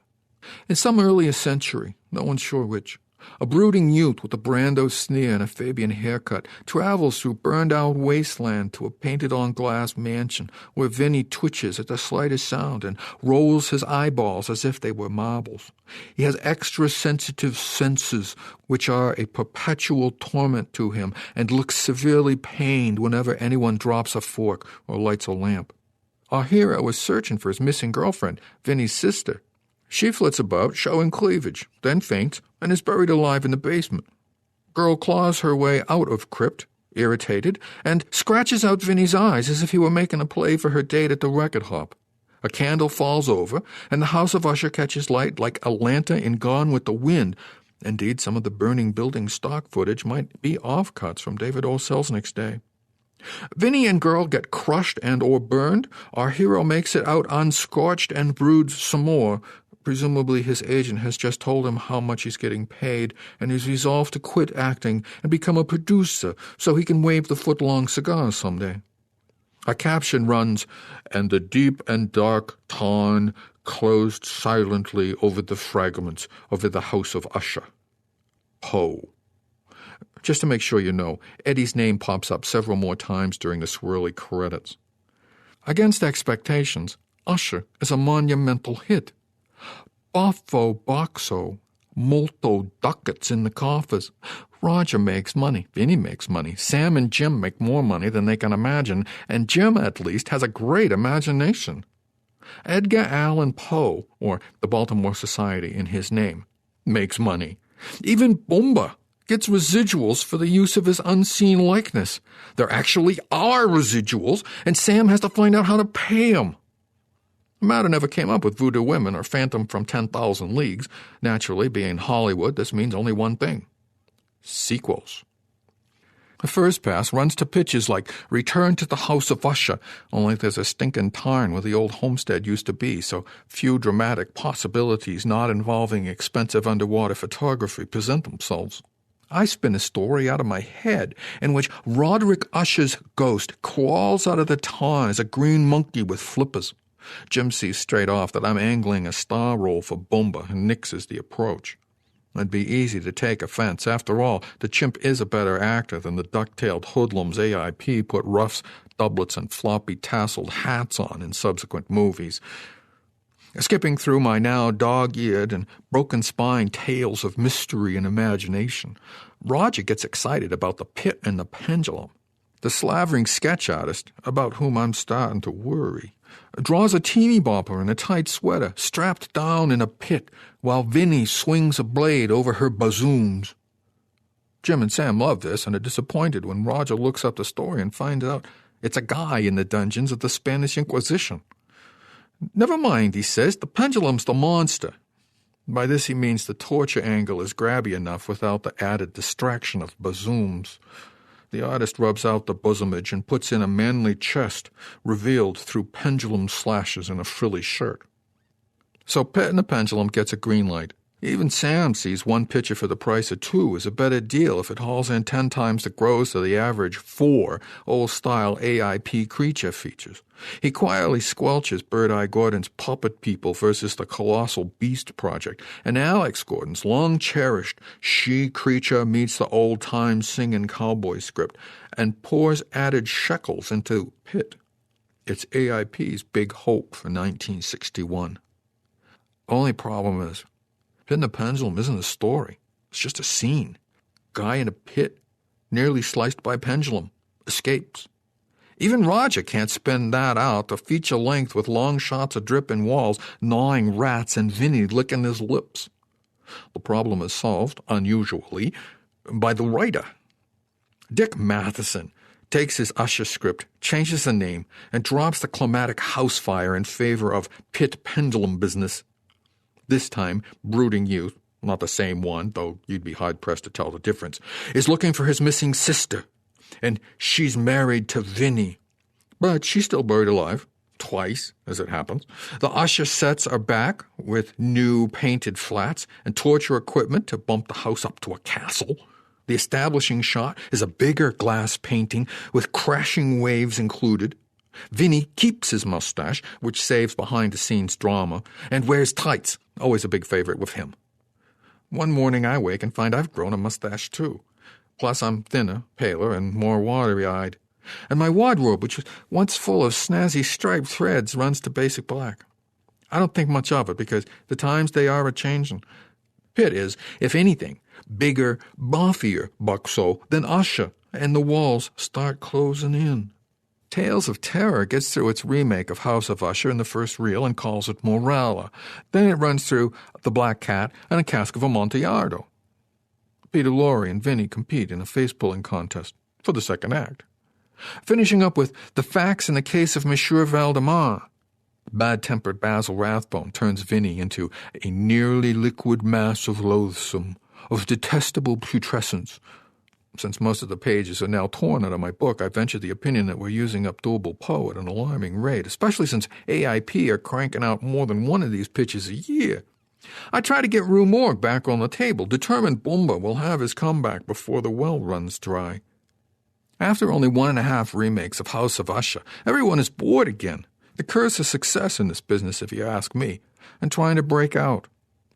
In some earlier century, no one's sure which, a brooding youth with a Brando sneer and a Fabian haircut travels through burned-out wasteland to a painted-on-glass mansion where Vinny twitches at the slightest sound and rolls his eyeballs as if they were marbles. He has extra-sensitive senses, which are a perpetual torment to him, and looks severely pained whenever anyone drops a fork or lights a lamp. Our hero is searching for his missing girlfriend, Vinny's sister. She flits about, showing cleavage, then faints, and is buried alive in the basement. Girl claws her way out of crypt, irritated, and scratches out Vinny's eyes as if he were making a play for her date at the record hop. A candle falls over, and the House of Usher catches light like a lantern in Gone with the Wind. Indeed, some of the burning building stock footage might be offcuts from David O. Selznick's day. Vinny and girl get crushed and or burned. Our hero makes it out unscorched and broods some more. Presumably his agent has just told him how much he's getting paid, and he's resolved to quit acting and become a producer so he can wave the foot-long cigar someday. A caption runs, "And the deep and dark tarn closed silently over the fragments of the House of Usher. Poe." Just to make sure you know, Eddie's name pops up several more times during the swirly credits. Against expectations, Usher is a monumental hit. Boffo boxo, molto ducats in the coffers. Roger makes money, Vinny makes money, Sam and Jim make more money than they can imagine, and Jim, at least, has a great imagination. Edgar Allan Poe, or the Baltimore Society in his name, makes money. Even Bumba gets residuals for the use of his unseen likeness. There actually are residuals, and Sam has to find out how to pay them. The matter never came up with Voodoo Women or Phantom from 10,000 Leagues. Naturally, being Hollywood, this means only one thing: sequels. The first pass runs to pitches like Return to the House of Usher, only there's a stinking tarn where the old homestead used to be, so few dramatic possibilities not involving expensive underwater photography present themselves. I spin a story out of my head in which Roderick Usher's ghost crawls out of the tarn as a green monkey with flippers. Jim sees straight off that I'm angling a star role for Bumba and nixes the approach. It'd be easy to take offense. After all, the chimp is a better actor than the duck-tailed hoodlums AIP put ruffs, doublets, and floppy tasseled hats on in subsequent movies. Skipping through my now dog-eared and broken-spined tales of mystery and imagination, Roger gets excited about the pit and the pendulum. The slavering sketch artist, about whom I'm starting to worry, draws a teeny bopper in a tight sweater, strapped down in a pit, while Vinny swings a blade over her bassoons. Jim and Sam love this and are disappointed when Roger looks up the story and finds out it's a guy in the dungeons of the Spanish Inquisition. Never mind, he says, the pendulum's the monster. By this he means the torture angle is grabby enough without the added distraction of bassoons. The artist rubs out the bosomage and puts in a manly chest, revealed through pendulum slashes in a frilly shirt. So Pet and the Pendulum gets a green light. Even Sam sees one picture for the price of two is a better deal if it hauls in 10 times the gross of the average 4 old-style AIP creature features. He quietly squelches Bird-Eye Gordon's Puppet People versus the Colossal Beast Project, and Alex Gordon's long-cherished She-Creature meets the old-time singing cowboy script, and pours added shekels into Pit. It's AIP's big hope for 1961. Only problem is, Pit and the Pendulum isn't a story. It's just a scene. Guy in a pit, nearly sliced by pendulum, escapes. Even Roger can't spin that out to feature length with long shots of dripping walls, gnawing rats, and Vinny licking his lips. The problem is solved, unusually, by the writer. Dick Matheson takes his Usher script, changes the name, and drops the climatic house fire in favor of pit pendulum business. This time, brooding youth, not the same one, though you'd be hard-pressed to tell the difference, is looking for his missing sister, and she's married to Vinny. But she's still buried alive, twice, as it happens. The Usher sets are back with new painted flats and torture equipment to bump the house up to a castle. The establishing shot is a bigger glass painting with crashing waves included. Vinny keeps his mustache, which saves behind-the-scenes drama, and wears tights, always a big favorite with him. One morning I wake and find I've grown a mustache too. Plus I'm thinner, paler, and more watery-eyed. And my wardrobe, which was once full of snazzy striped threads, runs to basic black. I don't think much of it because the times they are a-changin'. Pitt is, if anything, bigger, buffier buckso than Usher, and the walls start closing in. Tales of Terror gets through its remake of House of Usher in the first reel and calls it Morala. Then it runs through The Black Cat and A Cask of Amontillado. Peter Lorre and Vinny compete in a face-pulling contest for the second act. Finishing up with The Facts in the Case of Monsieur Valdemar. Bad-tempered Basil Rathbone turns Vinny into a nearly liquid mass of loathsome, of detestable putrescence. Since most of the pages are now torn out of my book, I venture the opinion that we're using up Doable Poe at an alarming rate, especially since AIP are cranking out more than one of these pitches a year. I try to get Rue Morgue back on the table, determined Bumba will have his comeback before the well runs dry. After only 1.5 remakes of House of Usher, everyone is bored again. The curse of success in this business, if you ask me, and trying to break out.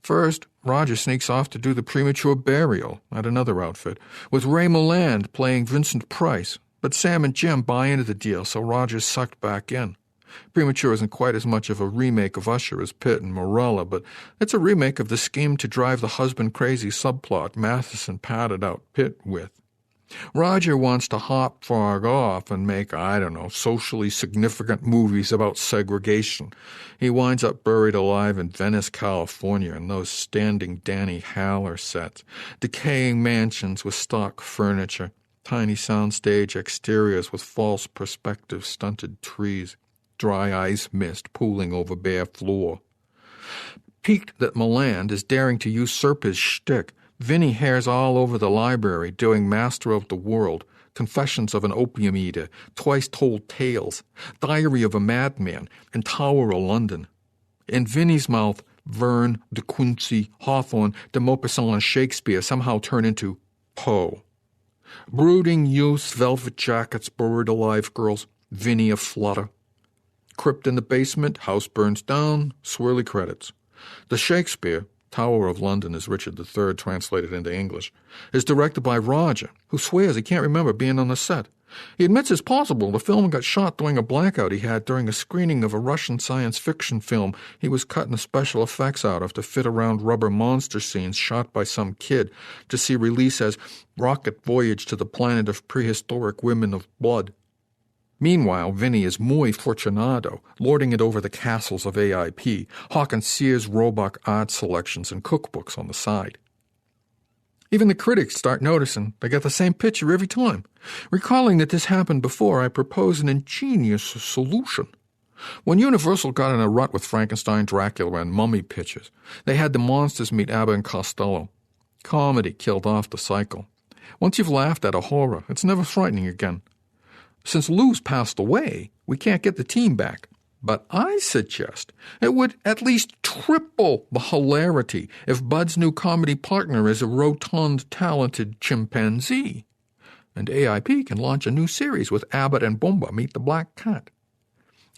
First, Roger sneaks off to do The Premature Burial at another outfit, with Ray Milland playing Vincent Price, but Sam and Jim buy into the deal, so Roger's sucked back in. Premature isn't quite as much of a remake of Usher as Pitt and Morella, but it's a remake of the scheme to drive the husband-crazy subplot Matheson padded out Pitt with. Roger wants to hop far off and make, socially significant movies about segregation. He winds up buried alive in Venice, California, in those standing Danny Haller sets, decaying mansions with stock furniture, tiny soundstage exteriors with false perspective stunted trees, dry ice mist pooling over bare floor. Piqued that Milland is daring to usurp his shtick, Vinny hares all over the library doing Master of the World, Confessions of an Opium Eater, Twice Told Tales, Diary of a Madman, and Tower of London. In Vinny's mouth, Verne, De Quincey, Hawthorne, de Maupassant, and Shakespeare somehow turn into Poe. Brooding youths, velvet jackets, buried alive girls, Vinny a flutter. Crypt in the basement, house burns down, swirly credits. The Shakespeare, Tower of London is Richard III translated into English, is directed by Roger, who swears he can't remember being on the set. He admits it's possible the film got shot during a blackout he had during a screening of a Russian science fiction film he was cutting the special effects out of to fit around rubber monster scenes shot by some kid to see release as Rocket Voyage to the Planet of Prehistoric Women of Blood. Meanwhile, Vinny is muy fortunado, lording it over the castles of AIP, hawking Sears Roebuck art selections and cookbooks on the side. Even the critics start noticing they get the same picture every time. Recalling that this happened before, I propose an ingenious solution. When Universal got in a rut with Frankenstein, Dracula, and Mummy pictures, they had the monsters meet Abbott and Costello. Comedy killed off the cycle. Once you've laughed at a horror, it's never frightening again. Since Lou's passed away, we can't get the team back. But I suggest it would at least triple the hilarity if Bud's new comedy partner is a rotund, talented chimpanzee. And AIP can launch a new series with Abbott and Bumba meet the Black Cat.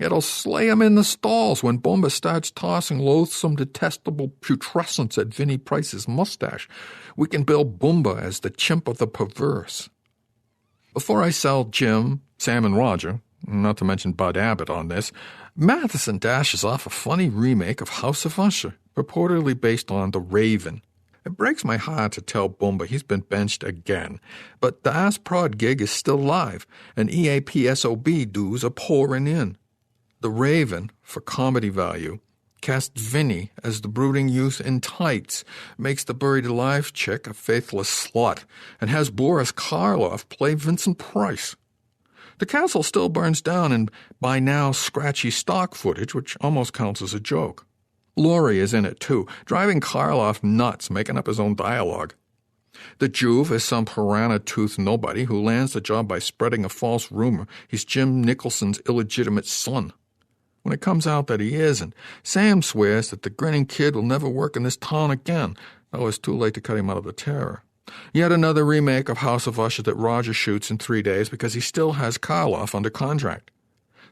It'll slay 'em in the stalls when Bumba starts tossing loathsome, detestable putrescence at Vinny Price's mustache. We can bill Bumba as the chimp of the perverse. Before I sell Jim, Sam, and Roger, not to mention Bud Abbott on this, Matheson dashes off a funny remake of House of Usher, purportedly based on The Raven. It breaks my heart to tell Boomba he's been benched again, but the Ask Prod gig is still live, and EAP SOB dues are pouring in. The Raven, for comedy value, casts Vinny as the brooding youth in tights, makes the buried alive chick a faithless slut, and has Boris Karloff play Vincent Price. The castle still burns down in by now scratchy stock footage, which almost counts as a joke. Laurie is in it too, driving Karloff nuts, making up his own dialogue. The Juve is some piranha-toothed nobody who lands the job by spreading a false rumor he's Jim Nicholson's illegitimate son. When it comes out that he isn't, Sam swears that the grinning kid will never work in this town again, though it's too late to cut him out of the terror. Yet another remake of House of Usher that Roger shoots in 3 days because he still has Karloff under contract.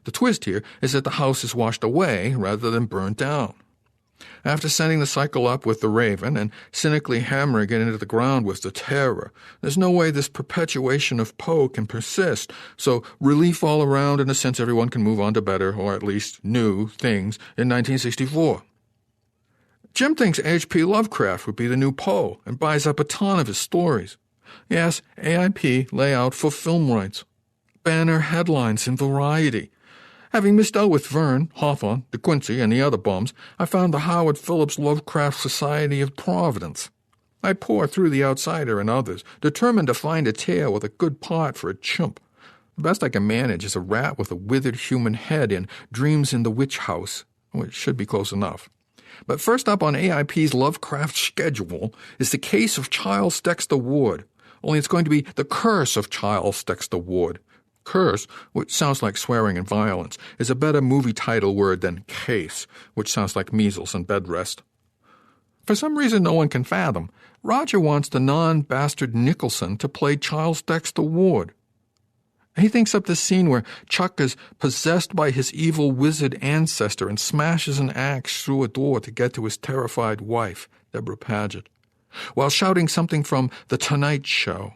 The twist here is that the house is washed away rather than burned down. After sending the cycle up with the Raven and cynically hammering it into the ground with the Terror, there's no way this perpetuation of Poe can persist, so relief all around in a sense everyone can move on to better, or at least new, things in 1964. Jim thinks H.P. Lovecraft would be the new Poe and buys up a ton of his stories. Yes, AIP layout for film rights. Banner headlines in Variety. Having missed out with Verne, Hawthorne, De Quincey, and the other bums, I found the Howard Phillips Lovecraft Society of Providence. I pore through The Outsider and others, determined to find a tale with a good part for a chimp. The best I can manage is a rat with a withered human head in Dreams in the Witch House, which should be close enough. But first up on AIP's Lovecraft schedule is The Case of Charles Dexter Ward, only it's going to be The Curse of Charles Dexter Ward. Curse, which sounds like swearing and violence, is a better movie title word than case, which sounds like measles and bed rest. For some reason no one can fathom, Roger wants the non-bastard Nicholson to play Charles Dexter Ward. He thinks up this scene where Chuck is possessed by his evil wizard ancestor and smashes an axe through a door to get to his terrified wife, Deborah Paget, while shouting something from The Tonight Show.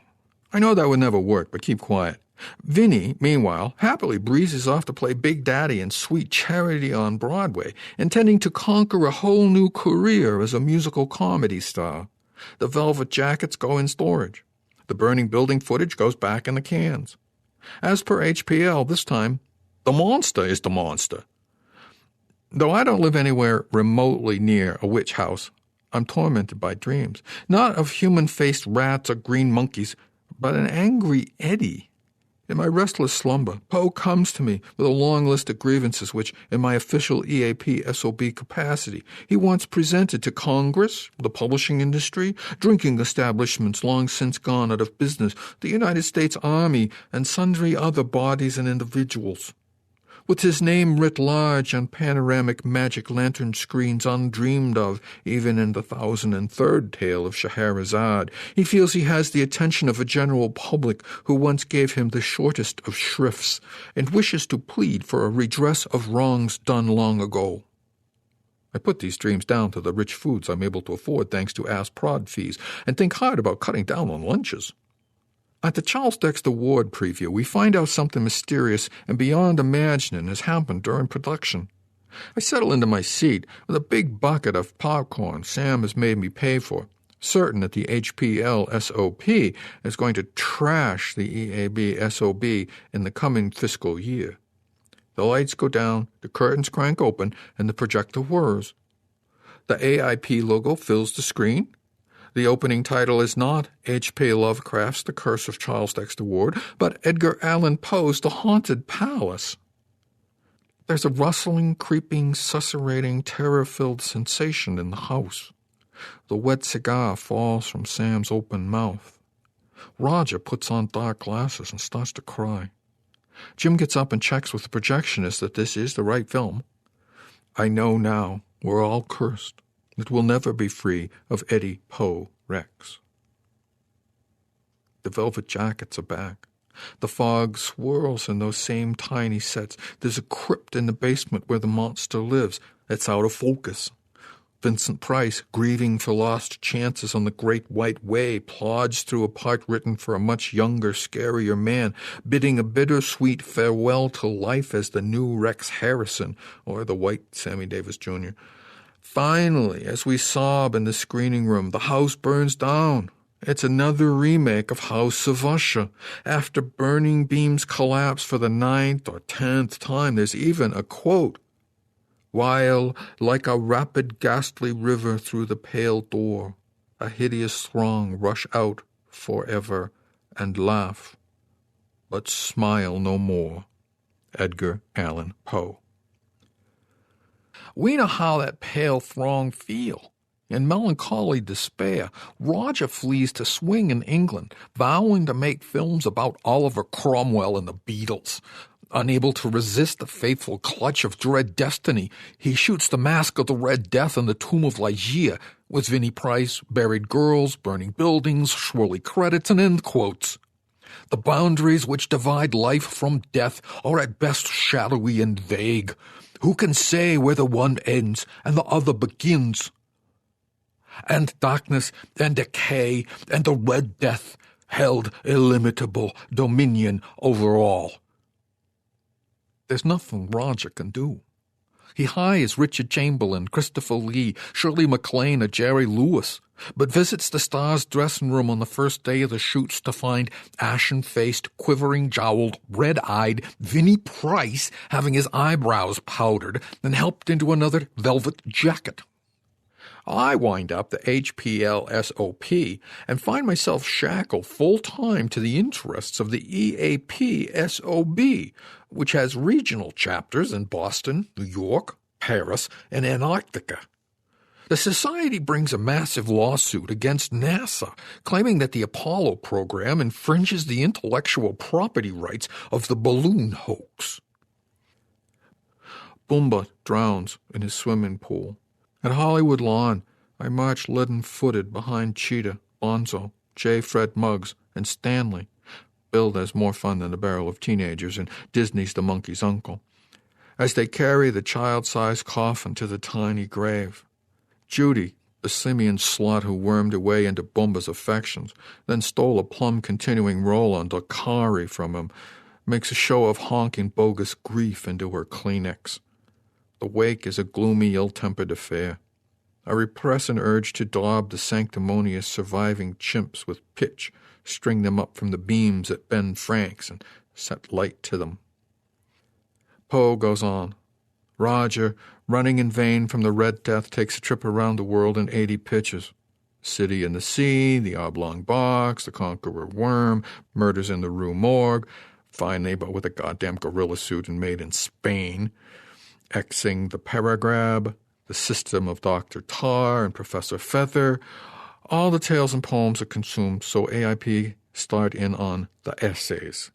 I know that would never work, but keep quiet. Vinny, meanwhile, happily breezes off to play Big Daddy in Sweet Charity on Broadway, intending to conquer a whole new career as a musical comedy star. The velvet jackets go in storage. The burning building footage goes back in the cans. As per HPL, this time, the monster is the monster. Though I don't live anywhere remotely near a witch house, I'm tormented by dreams, not of human-faced rats or green monkeys, but an angry Eddie. In my restless slumber, Poe comes to me with a long list of grievances which, in my official EAP SOB capacity, he wants presented to Congress, the publishing industry, drinking establishments long since gone out of business, the United States Army, and sundry other bodies and individuals. With his name writ large on panoramic magic lantern screens undreamed of even in the 1003rd tale of Scheherazade, he feels he has the attention of a general public who once gave him the shortest of shrifts, and wishes to plead for a redress of wrongs done long ago. I put these dreams down to the rich foods I'm able to afford thanks to Ask Prod fees, and think hard about cutting down on lunches. At the Charles Dexter Ward preview, we find out something mysterious and beyond imagining has happened during production. I settle into my seat with a big bucket of popcorn Sam has made me pay for, certain that the HPL SOP is going to trash the EAB SOB in the coming fiscal year. The lights go down, the curtains crank open, and the projector whirs. The AIP logo fills the screen. The opening title is not H.P. Lovecraft's The Curse of Charles Dexter Ward, but Edgar Allan Poe's The Haunted Palace. There's a rustling, creeping, susurrating, terror-filled sensation in the house. The wet cigar falls from Sam's open mouth. Roger puts on dark glasses and starts to cry. Jim gets up and checks with the projectionist that this is the right film. I know now we're all cursed. It will never be free of Eddie Poe Rex. The velvet jackets are back. The fog swirls in those same tiny sets. There's a crypt in the basement where the monster lives. It's out of focus. Vincent Price, grieving for lost chances on the Great White Way, plods through a part written for a much younger, scarier man, bidding a bittersweet farewell to life as the new Rex Harrison, or the white Sammy Davis Jr., Finally, as we sob in the screening room, the house burns down. It's another remake of House of Usher. After burning beams collapse for the 9th or 10th time, there's even a quote. While, like a rapid ghastly river through the pale door, a hideous throng rush out forever and laugh, but smile no more. Edgar Allan Poe. We know how that pale throng feel. In melancholy despair, Roger flees to swing in England, vowing to make films about Oliver Cromwell and the Beatles. Unable to resist the faithful clutch of dread destiny, he shoots the Mask of the Red Death in the Tomb of Ligeia, with Vinnie Price, buried girls, burning buildings, swirly credits, and end quotes. The boundaries which divide life from death are at best shadowy and vague. Who can say where the one ends and the other begins? And darkness and decay and the Red Death held illimitable dominion over all. There's nothing Roger can do. He hires Richard Chamberlain, Christopher Lee, Shirley MacLaine, or Jerry Lewis, but visits the star's dressing room on the first day of the shoots to find ashen-faced, quivering-jowled, red-eyed Vinnie Price having his eyebrows powdered and helped into another velvet jacket. I wind up the HPLSOP and find myself shackled full-time to the interests of the EAPSOB, which has regional chapters in Boston, New York, Paris, and Antarctica. The society brings a massive lawsuit against NASA, claiming that the Apollo program infringes the intellectual property rights of the balloon hoax. Bumba drowns in his swimming pool. At Hollywood Lawn, I march leaden-footed behind Cheetah, Bonzo, J. Fred Muggs, and Stanley, billed as more fun than a barrel of teenagers in Disney's The Monkey's Uncle, as they carry the child-sized coffin to the tiny grave. Judy, the simian slut who wormed her way into Bumba's affections, then stole a plum-continuing roll on Dakari from him, makes a show of honking bogus grief into her Kleenex. The wake is a gloomy, ill-tempered affair. I repress an urge to daub the sanctimonious surviving chimps with pitch, string them up from the beams at Ben Frank's, and set light to them. Poe goes on. Roger, running in vain from the Red Death, takes a trip around the world in 80 pitches. City in the Sea, The Oblong Box, The Conqueror Worm, Murders in the Rue Morgue, finally, but with a goddamn gorilla suit and made in Spain, Xing the Paragrab, The System of Dr. Tar and Professor Feather. All the tales and poems are consumed, so AIP start in on the essays.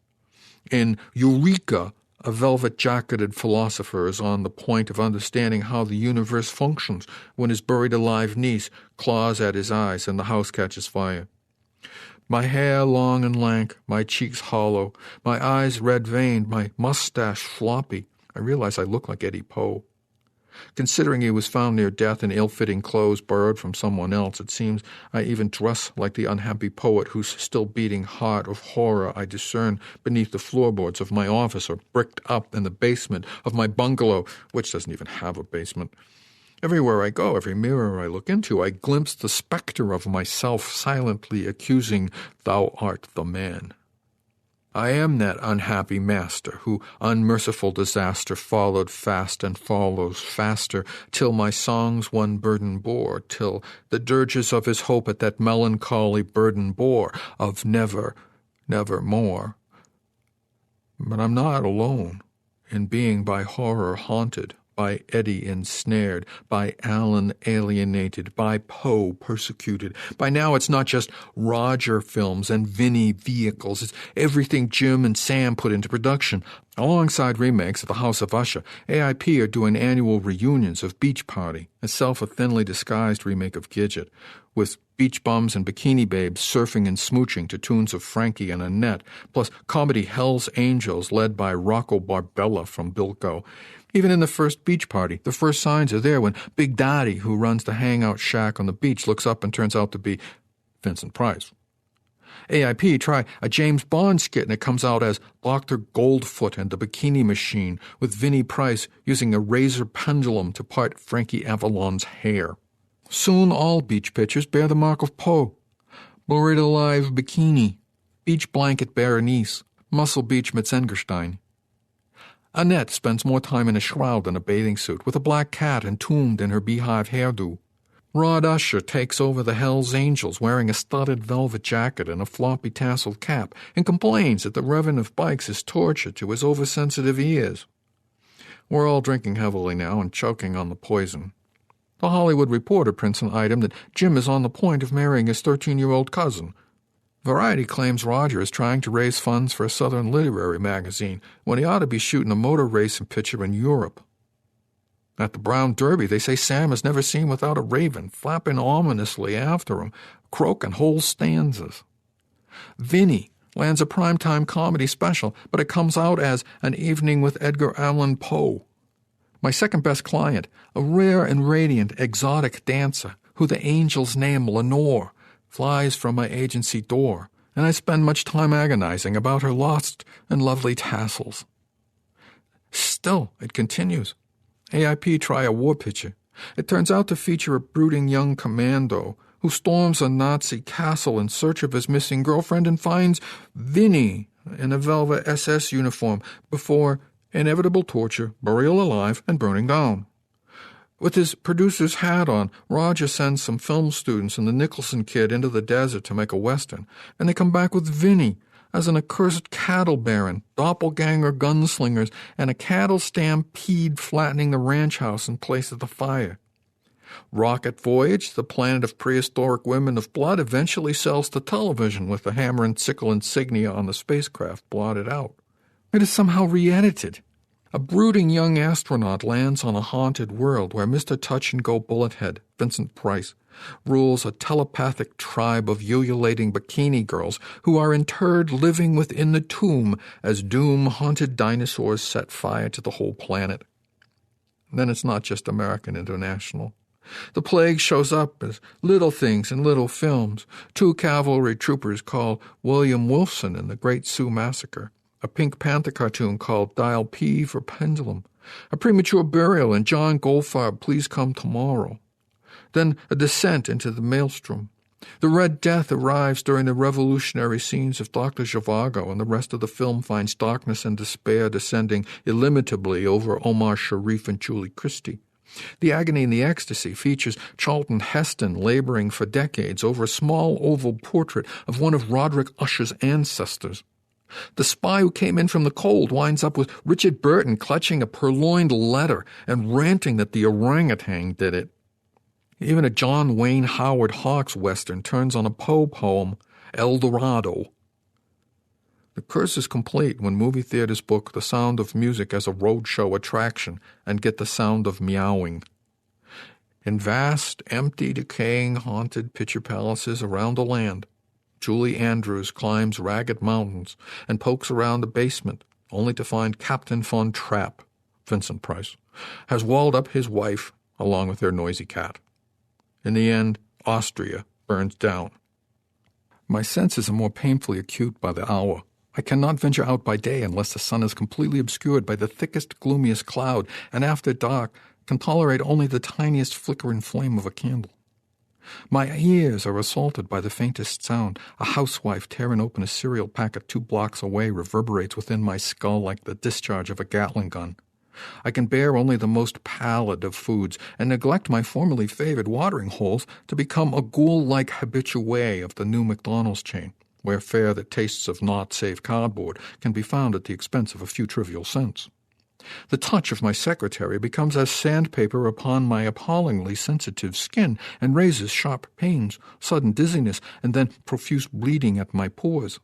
In Eureka, a velvet-jacketed philosopher is on the point of understanding how the universe functions when his buried-alive niece claws at his eyes and the house catches fire. My hair long and lank, my cheeks hollow, my eyes red-veined, my mustache floppy. I realize I look like Eddie Poe. Considering he was found near death in ill-fitting clothes borrowed from someone else, it seems I even dress like the unhappy poet whose still-beating heart of horror I discern beneath the floorboards of my office or bricked up in the basement of my bungalow, which doesn't even have a basement. Everywhere I go, every mirror I look into, I glimpse the specter of myself silently accusing, "Thou art the man." I am that unhappy master who unmerciful disaster followed fast and follows faster, till my songs one burden bore, till the dirges of his hope at that melancholy burden bore, of never, never more. But I'm not alone in being by horror haunted, by Eddie ensnared, by Allan alienated, by Poe persecuted. By now it's not just Roger films and Vinnie vehicles. It's everything Jim and Sam put into production. Alongside remakes of The House of Usher, AIP are doing annual reunions of Beach Party, itself a thinly disguised remake of Gidget, with beach bums and bikini babes surfing and smooching to tunes of Frankie and Annette, plus comedy Hell's Angels led by Rocco Barbella from Bilko. Even in the first Beach Party, the first signs are there when Big Daddy, who runs the hangout shack on the beach, looks up and turns out to be Vincent Price. AIP, try a James Bond skit and it comes out as Dr. Goldfoot and the Bikini Machine with Vinnie Price using a razor pendulum to part Frankie Avalon's hair. Soon all beach pictures bear the mark of Poe. Buried Alive Bikini, Beach Blanket Berenice, Muscle Beach Metzengerstein. Annette spends more time in a shroud than a bathing suit, with a black cat entombed in her beehive hairdo. Rod Usher takes over the Hells Angels wearing a studded velvet jacket and a floppy tasseled cap and complains that the revving of bikes is torture to his oversensitive ears. We're all drinking heavily now and choking on the poison. The Hollywood Reporter prints an item that Jim is on the point of marrying his 13-year-old cousin. Variety claims Roger is trying to raise funds for a Southern literary magazine when he ought to be shooting a motor racing picture in Europe. At the Brown Derby, they say Sam is never seen without a raven flapping ominously after him, croaking whole stanzas. Vinny lands a primetime comedy special, but it comes out as An Evening with Edgar Allan Poe. My second-best client, a rare and radiant exotic dancer who the angels name Lenore, flies from my agency door, and I spend much time agonizing about her lost and lovely tassels. Still, it continues. AIP try a war picture. It turns out to feature a brooding young commando who storms a Nazi castle in search of his missing girlfriend and finds Vinny in a velvet SS uniform before inevitable torture, burial alive, and burning down. With his producer's hat on, Roger sends some film students and the Nicholson kid into the desert to make a Western, and they come back with Vinny as an accursed cattle baron, doppelganger gunslingers, and a cattle stampede flattening the ranch house in place of the fire. Rocket Voyage, the planet of prehistoric women of blood, eventually sells to television with the hammer and sickle insignia on the spacecraft blotted out. It is somehow re-edited. A brooding young astronaut lands on a haunted world where Mr. Touch-and-Go Bullethead, Vincent Price, rules a telepathic tribe of ululating bikini girls who are interred living within the tomb as doom-haunted dinosaurs set fire to the whole planet. Then it's not just American International. The plague shows up as little things in little films. 2 cavalry troopers called William Wolfson in the Great Sioux Massacre. A Pink Panther cartoon called Dial P for Pendulum. A premature burial in John Goldfarb, Please Come Tomorrow. Then a descent into the maelstrom. The Red Death arrives during the revolutionary scenes of Dr. Zhivago, and the rest of the film finds darkness and despair descending illimitably over Omar Sharif and Julie Christie. The Agony and the Ecstasy features Charlton Heston laboring for decades over a small oval portrait of one of Roderick Usher's ancestors. The Spy Who Came In From the Cold winds up with Richard Burton clutching a purloined letter and ranting that the orangutan did it. Even a John Wayne Howard Hawks Western turns on a Poe poem, El Dorado. The curse is complete when movie theaters book The Sound of Music as a roadshow attraction and get the sound of meowing. In vast, empty, decaying, haunted picture palaces around the land, Julie Andrews climbs ragged mountains and pokes around the basement, only to find Captain Von Trapp, Vincent Price, has walled up his wife along with their noisy cat. In the end, Austria burns down. My senses are more painfully acute by the hour. I cannot venture out by day unless the sun is completely obscured by the thickest, gloomiest cloud, and after dark can tolerate only the tiniest flicker and flame of a candle. My ears are assaulted by the faintest sound. A housewife tearing open a cereal packet 2 blocks away reverberates within my skull like the discharge of a Gatling gun. I can bear only the most pallid of foods and neglect my formerly favored watering holes to become a ghoul-like habitué of the new McDonald's chain, where fare that tastes of not-safe cardboard can be found at the expense of a few trivial cents. The touch of my secretary becomes as sandpaper upon my appallingly sensitive skin and raises sharp pains, sudden dizziness, and then profuse bleeding at my pores.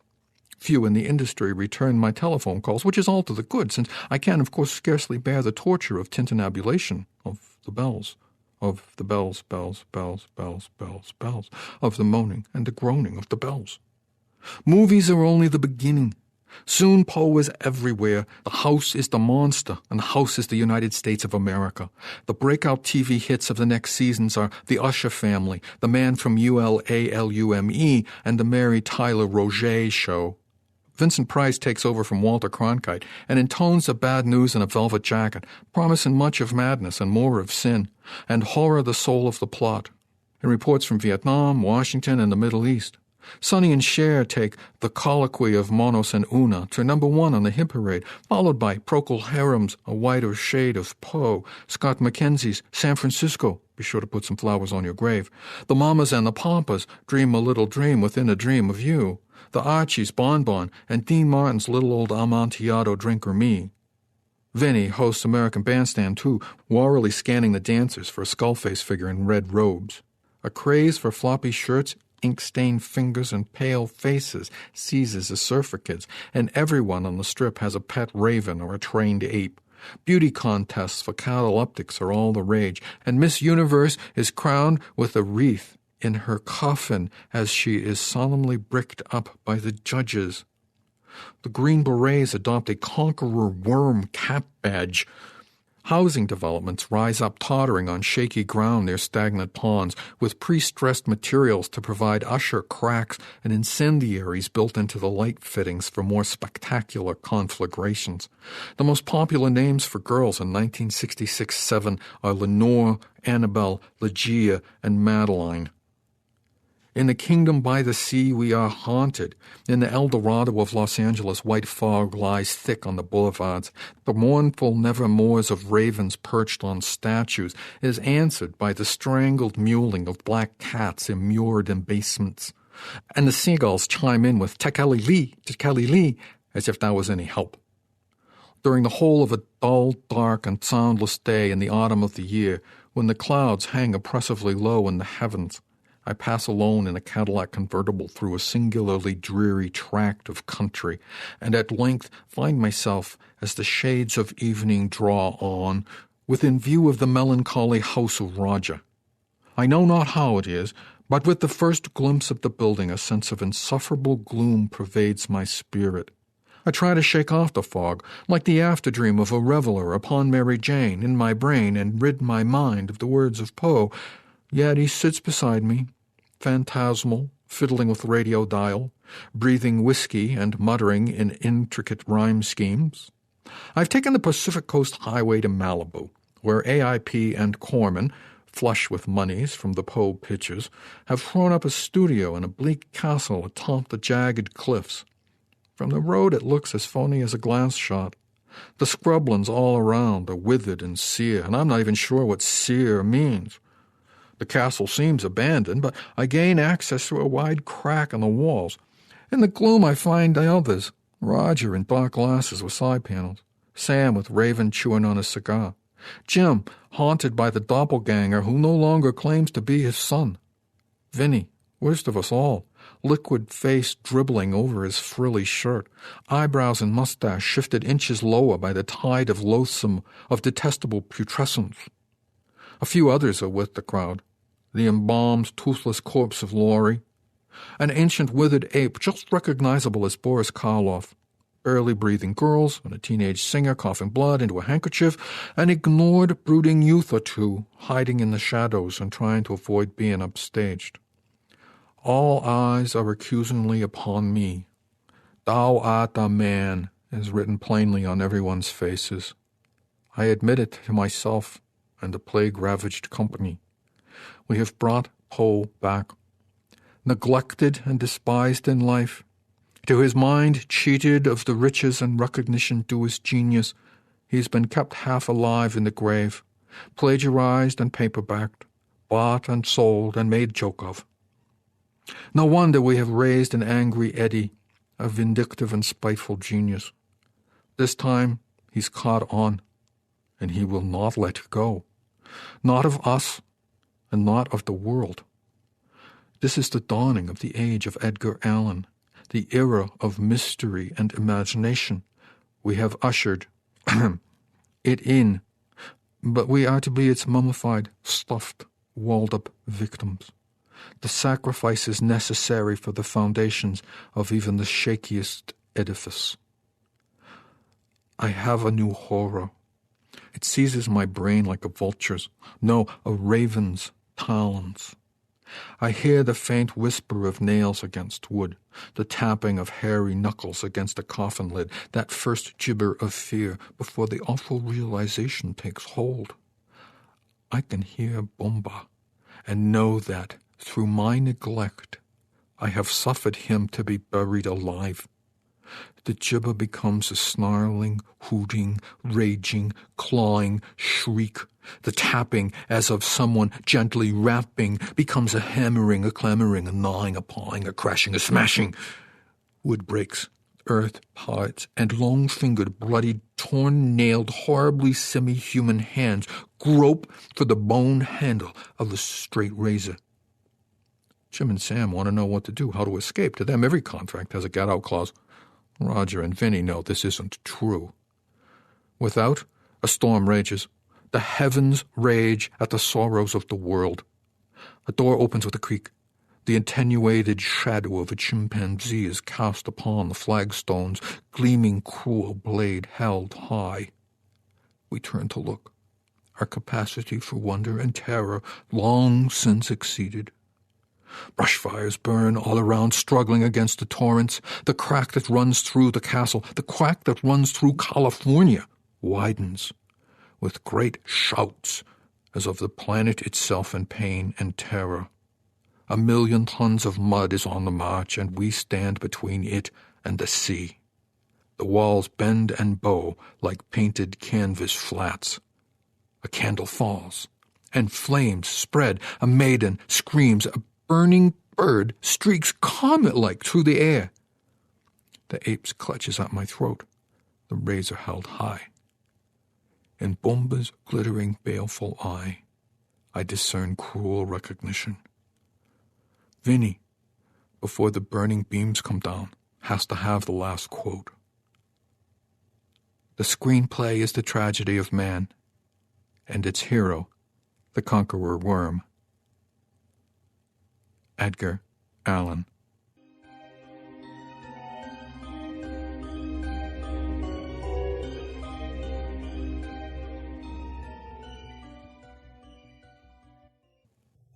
Few in the industry return my telephone calls, which is all to the good, since I can, of course, scarcely bear the torture of tintinnabulation of the bells, bells, bells, bells, bells, bells, bells, of the moaning and the groaning of the bells. Movies are only the beginning. Soon Poe is everywhere. The house is the monster, and the house is the United States of America. The breakout TV hits of the next seasons are The Usher Family, The Man from ULALUME, and The Mary Tyler Roget Show. Vincent Price takes over from Walter Cronkite and intones the bad news in a velvet jacket, promising much of madness and more of sin, and horror the soul of the plot. In reports from Vietnam, Washington, and the Middle East, Sonny and Cher take The Colloquy of Monos and Una to number 1 on the hit parade, followed by Procol Harum's A Whiter Shade of Poe, Scott McKenzie's San Francisco, be sure to put some flowers on your grave, the Mamas and the Papas, Dream a Little Dream Within a Dream of You, the Archies, Bon Bon, and Dean Martin's Little Old Amontillado Drinker Me. Vinny hosts American Bandstand too, warily scanning the dancers for a skullface figure in red robes. A craze for floppy shirts, ink-stained fingers, and pale faces seizes the surfer kids, and everyone on the strip has a pet raven or a trained ape. Beauty contests for cataleptics are all the rage, and Miss Universe is crowned with a wreath in her coffin as she is solemnly bricked up by the judges. The Green Berets adopt a Conqueror worm cap badge. Housing developments rise up tottering on shaky ground near stagnant ponds, with pre-stressed materials to provide usher cracks and incendiaries built into the light fittings for more spectacular conflagrations. The most popular names for girls in 1966-7 are Lenore, Annabelle, Ligeia, and Madeline. In the kingdom by the sea we are haunted. In the El Dorado of Los Angeles, white fog lies thick on the boulevards. The mournful nevermores of ravens perched on statues is answered by the strangled mewling of black cats immured in basements. And the seagulls chime in with Tekeli-Lee, as if that was any help. During the whole of a dull, dark, and soundless day in the autumn of the year, when the clouds hang oppressively low in the heavens, I pass alone in a Cadillac convertible through a singularly dreary tract of country, and at length find myself, as the shades of evening draw on, within view of the melancholy house of Raja. I know not how it is, but with the first glimpse of the building a sense of insufferable gloom pervades my spirit. I try to shake off the fog, like the after-dream of a reveller upon Mary Jane, in my brain, and rid my mind of the words of Poe. Yet he sits beside me, phantasmal, fiddling with radio dial, breathing whiskey and muttering in intricate rhyme schemes. I've taken the Pacific Coast Highway to Malibu, where AIP and Corman, flush with moneys from the Poe pictures, have thrown up a studio in a bleak castle atop the jagged cliffs. From the road it looks as phony as a glass shot. The scrublands all around are withered and sere, and I'm not even sure what sere means. The castle seems abandoned, but I gain access through a wide crack in the walls. In the gloom I find the others, Roger in dark glasses with side panels, Sam with Raven chewing on a cigar, Jim haunted by the doppelganger who no longer claims to be his son, Vinny, worst of us all, liquid face dribbling over his frilly shirt, eyebrows and mustache shifted inches lower by the tide of loathsome, of detestable putrescence. A few others are with the crowd. The embalmed, toothless corpse of Laurie, an ancient withered ape just recognizable as Boris Karloff, barely breathing girls, and a teenage singer coughing blood into a handkerchief, an ignored, brooding youth or two hiding in the shadows and trying to avoid being upstaged. All eyes are accusingly upon me. Thou art a man is written plainly on everyone's faces. I admit it to myself and the plague-ravaged company. We have brought Poe back. Neglected and despised in life, to his mind cheated of the riches and recognition due his genius, he has been kept half alive in the grave, plagiarized and paperbacked, bought and sold and made joke of. No wonder we have raised an angry Eddie, a vindictive and spiteful genius. This time he's caught on, and he will not let go, not of us, and not of the world. This is the dawning of the age of Edgar Allan, the era of mystery and imagination. We have ushered it in, but we are to be its mummified, stuffed, walled-up victims, the sacrifices necessary for the foundations of even the shakiest edifice. I have a new horror. It seizes my brain like a vulture's, no, a raven's talons. I hear the faint whisper of nails against wood, the tapping of hairy knuckles against a coffin lid, that first gibber of fear before the awful realization takes hold. I can hear Bomba and know that, through my neglect, I have suffered him to be buried alive. The gibber becomes a snarling, hooting, raging, clawing shriek. The tapping, as of someone gently rapping, becomes a hammering, a clamoring, a gnawing, a pawing, a crashing, a smashing. Wood breaks, earth parts, and long-fingered, bloodied, torn-nailed, horribly semi-human hands grope for the bone handle of a straight razor. Jim and Sam want to know what to do, how to escape. To them, every contract has a get-out clause. Roger and Vinny know this isn't true. Without, a storm rages. The heavens rage at the sorrows of the world. A door opens with a creak. The attenuated shadow of a chimpanzee is cast upon the flagstones, gleaming cruel blade held high. We turn to look. Our capacity for wonder and terror long since exceeded. Brush fires burn all around, struggling against the torrents. The crack that runs through the castle, the crack that runs through California, widens with great shouts as of the planet itself in pain and terror. 1,000,000 tons of mud is on the march, and we stand between it and the sea. The walls bend and bow like painted canvas flats. A candle falls, and flames spread. A maiden screams. A burning bird streaks comet-like through the air. The ape's clutches at my throat, the razor held high. In Bomba's glittering, baleful eye, I discern cruel recognition. Vinny, before the burning beams come down, has to have the last quote. The screenplay is the tragedy of man, and its hero, the conqueror worm. Edgar, Allan.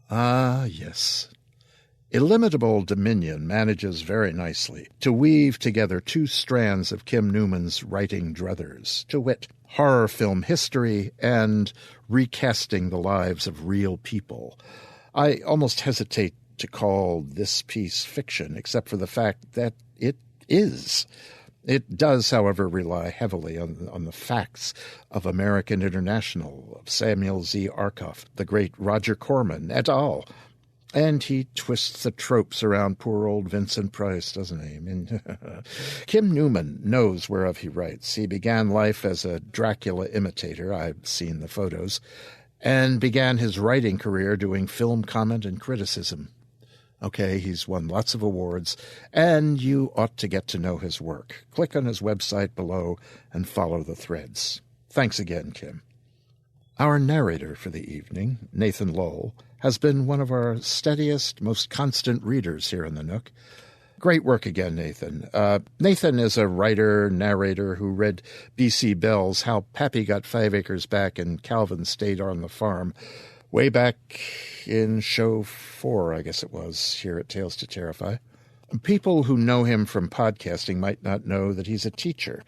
Ah, yes. Illimitable Dominion manages very nicely to weave together two strands of Kim Newman's writing druthers, to wit, horror film history and recasting the lives of real people. I almost hesitate to call this piece fiction, except for the fact that it is. It does, however, rely heavily on the facts of American International, of Samuel Z. Arkoff, the great Roger Corman, et al., and he twists the tropes around poor old Vincent Price, doesn't he? I mean, Kim Newman knows whereof he writes. He began life as a Dracula imitator, I've seen the photos, and began his writing career doing film comment and criticism. Okay, he's won lots of awards, and you ought to get to know his work. Click on his website below and follow the threads. Thanks again, Kim. Our narrator for the evening, Nathan Lowell, has been one of our steadiest, most constant readers here in the Nook. Great work again, Nathan. Nathan is a writer, narrator who read B.C. Bell's How Pappy Got 5 Acres Back and Calvin Stayed on the Farm way back in show 4, I guess it was, here at Tales to Terrify. People who know him from podcasting might not know that he's a teacher.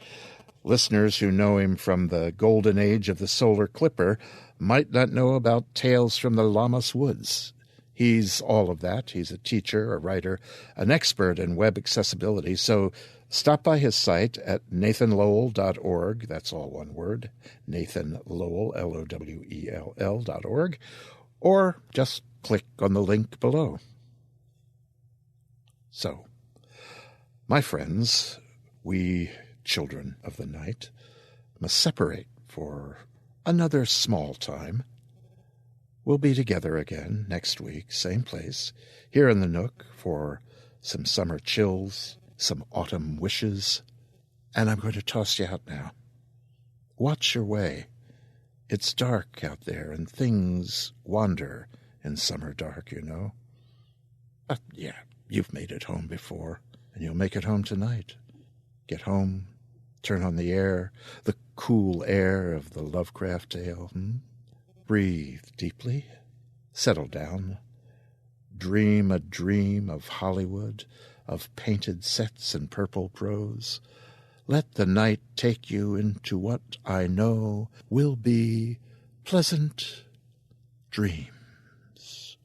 Listeners who know him from the golden age of the Solar Clipper might not know about Tales from the Llamas Woods. He's all of that. He's a teacher, a writer, an expert in web accessibility. So stop by his site at nathanlowell.org. That's all one word, Nathan Lowell, Lowell.org, or just click on the link below. So, my friends, we children of the night must separate for another small time. We'll be together again next week, same place, here in the Nook for some summer chills, some autumn wishes, and I'm going to toss you out now. Watch your way. It's dark out there, and things wander in summer dark, you know. But yeah, you've made it home before, and you'll make it home tonight. Get home, turn on the air, the cool air of the Lovecraft tale. Breathe deeply, settle down. Dream a dream of Hollywood, of painted sets and purple prose. Let the night take you into what I know will be pleasant dreams.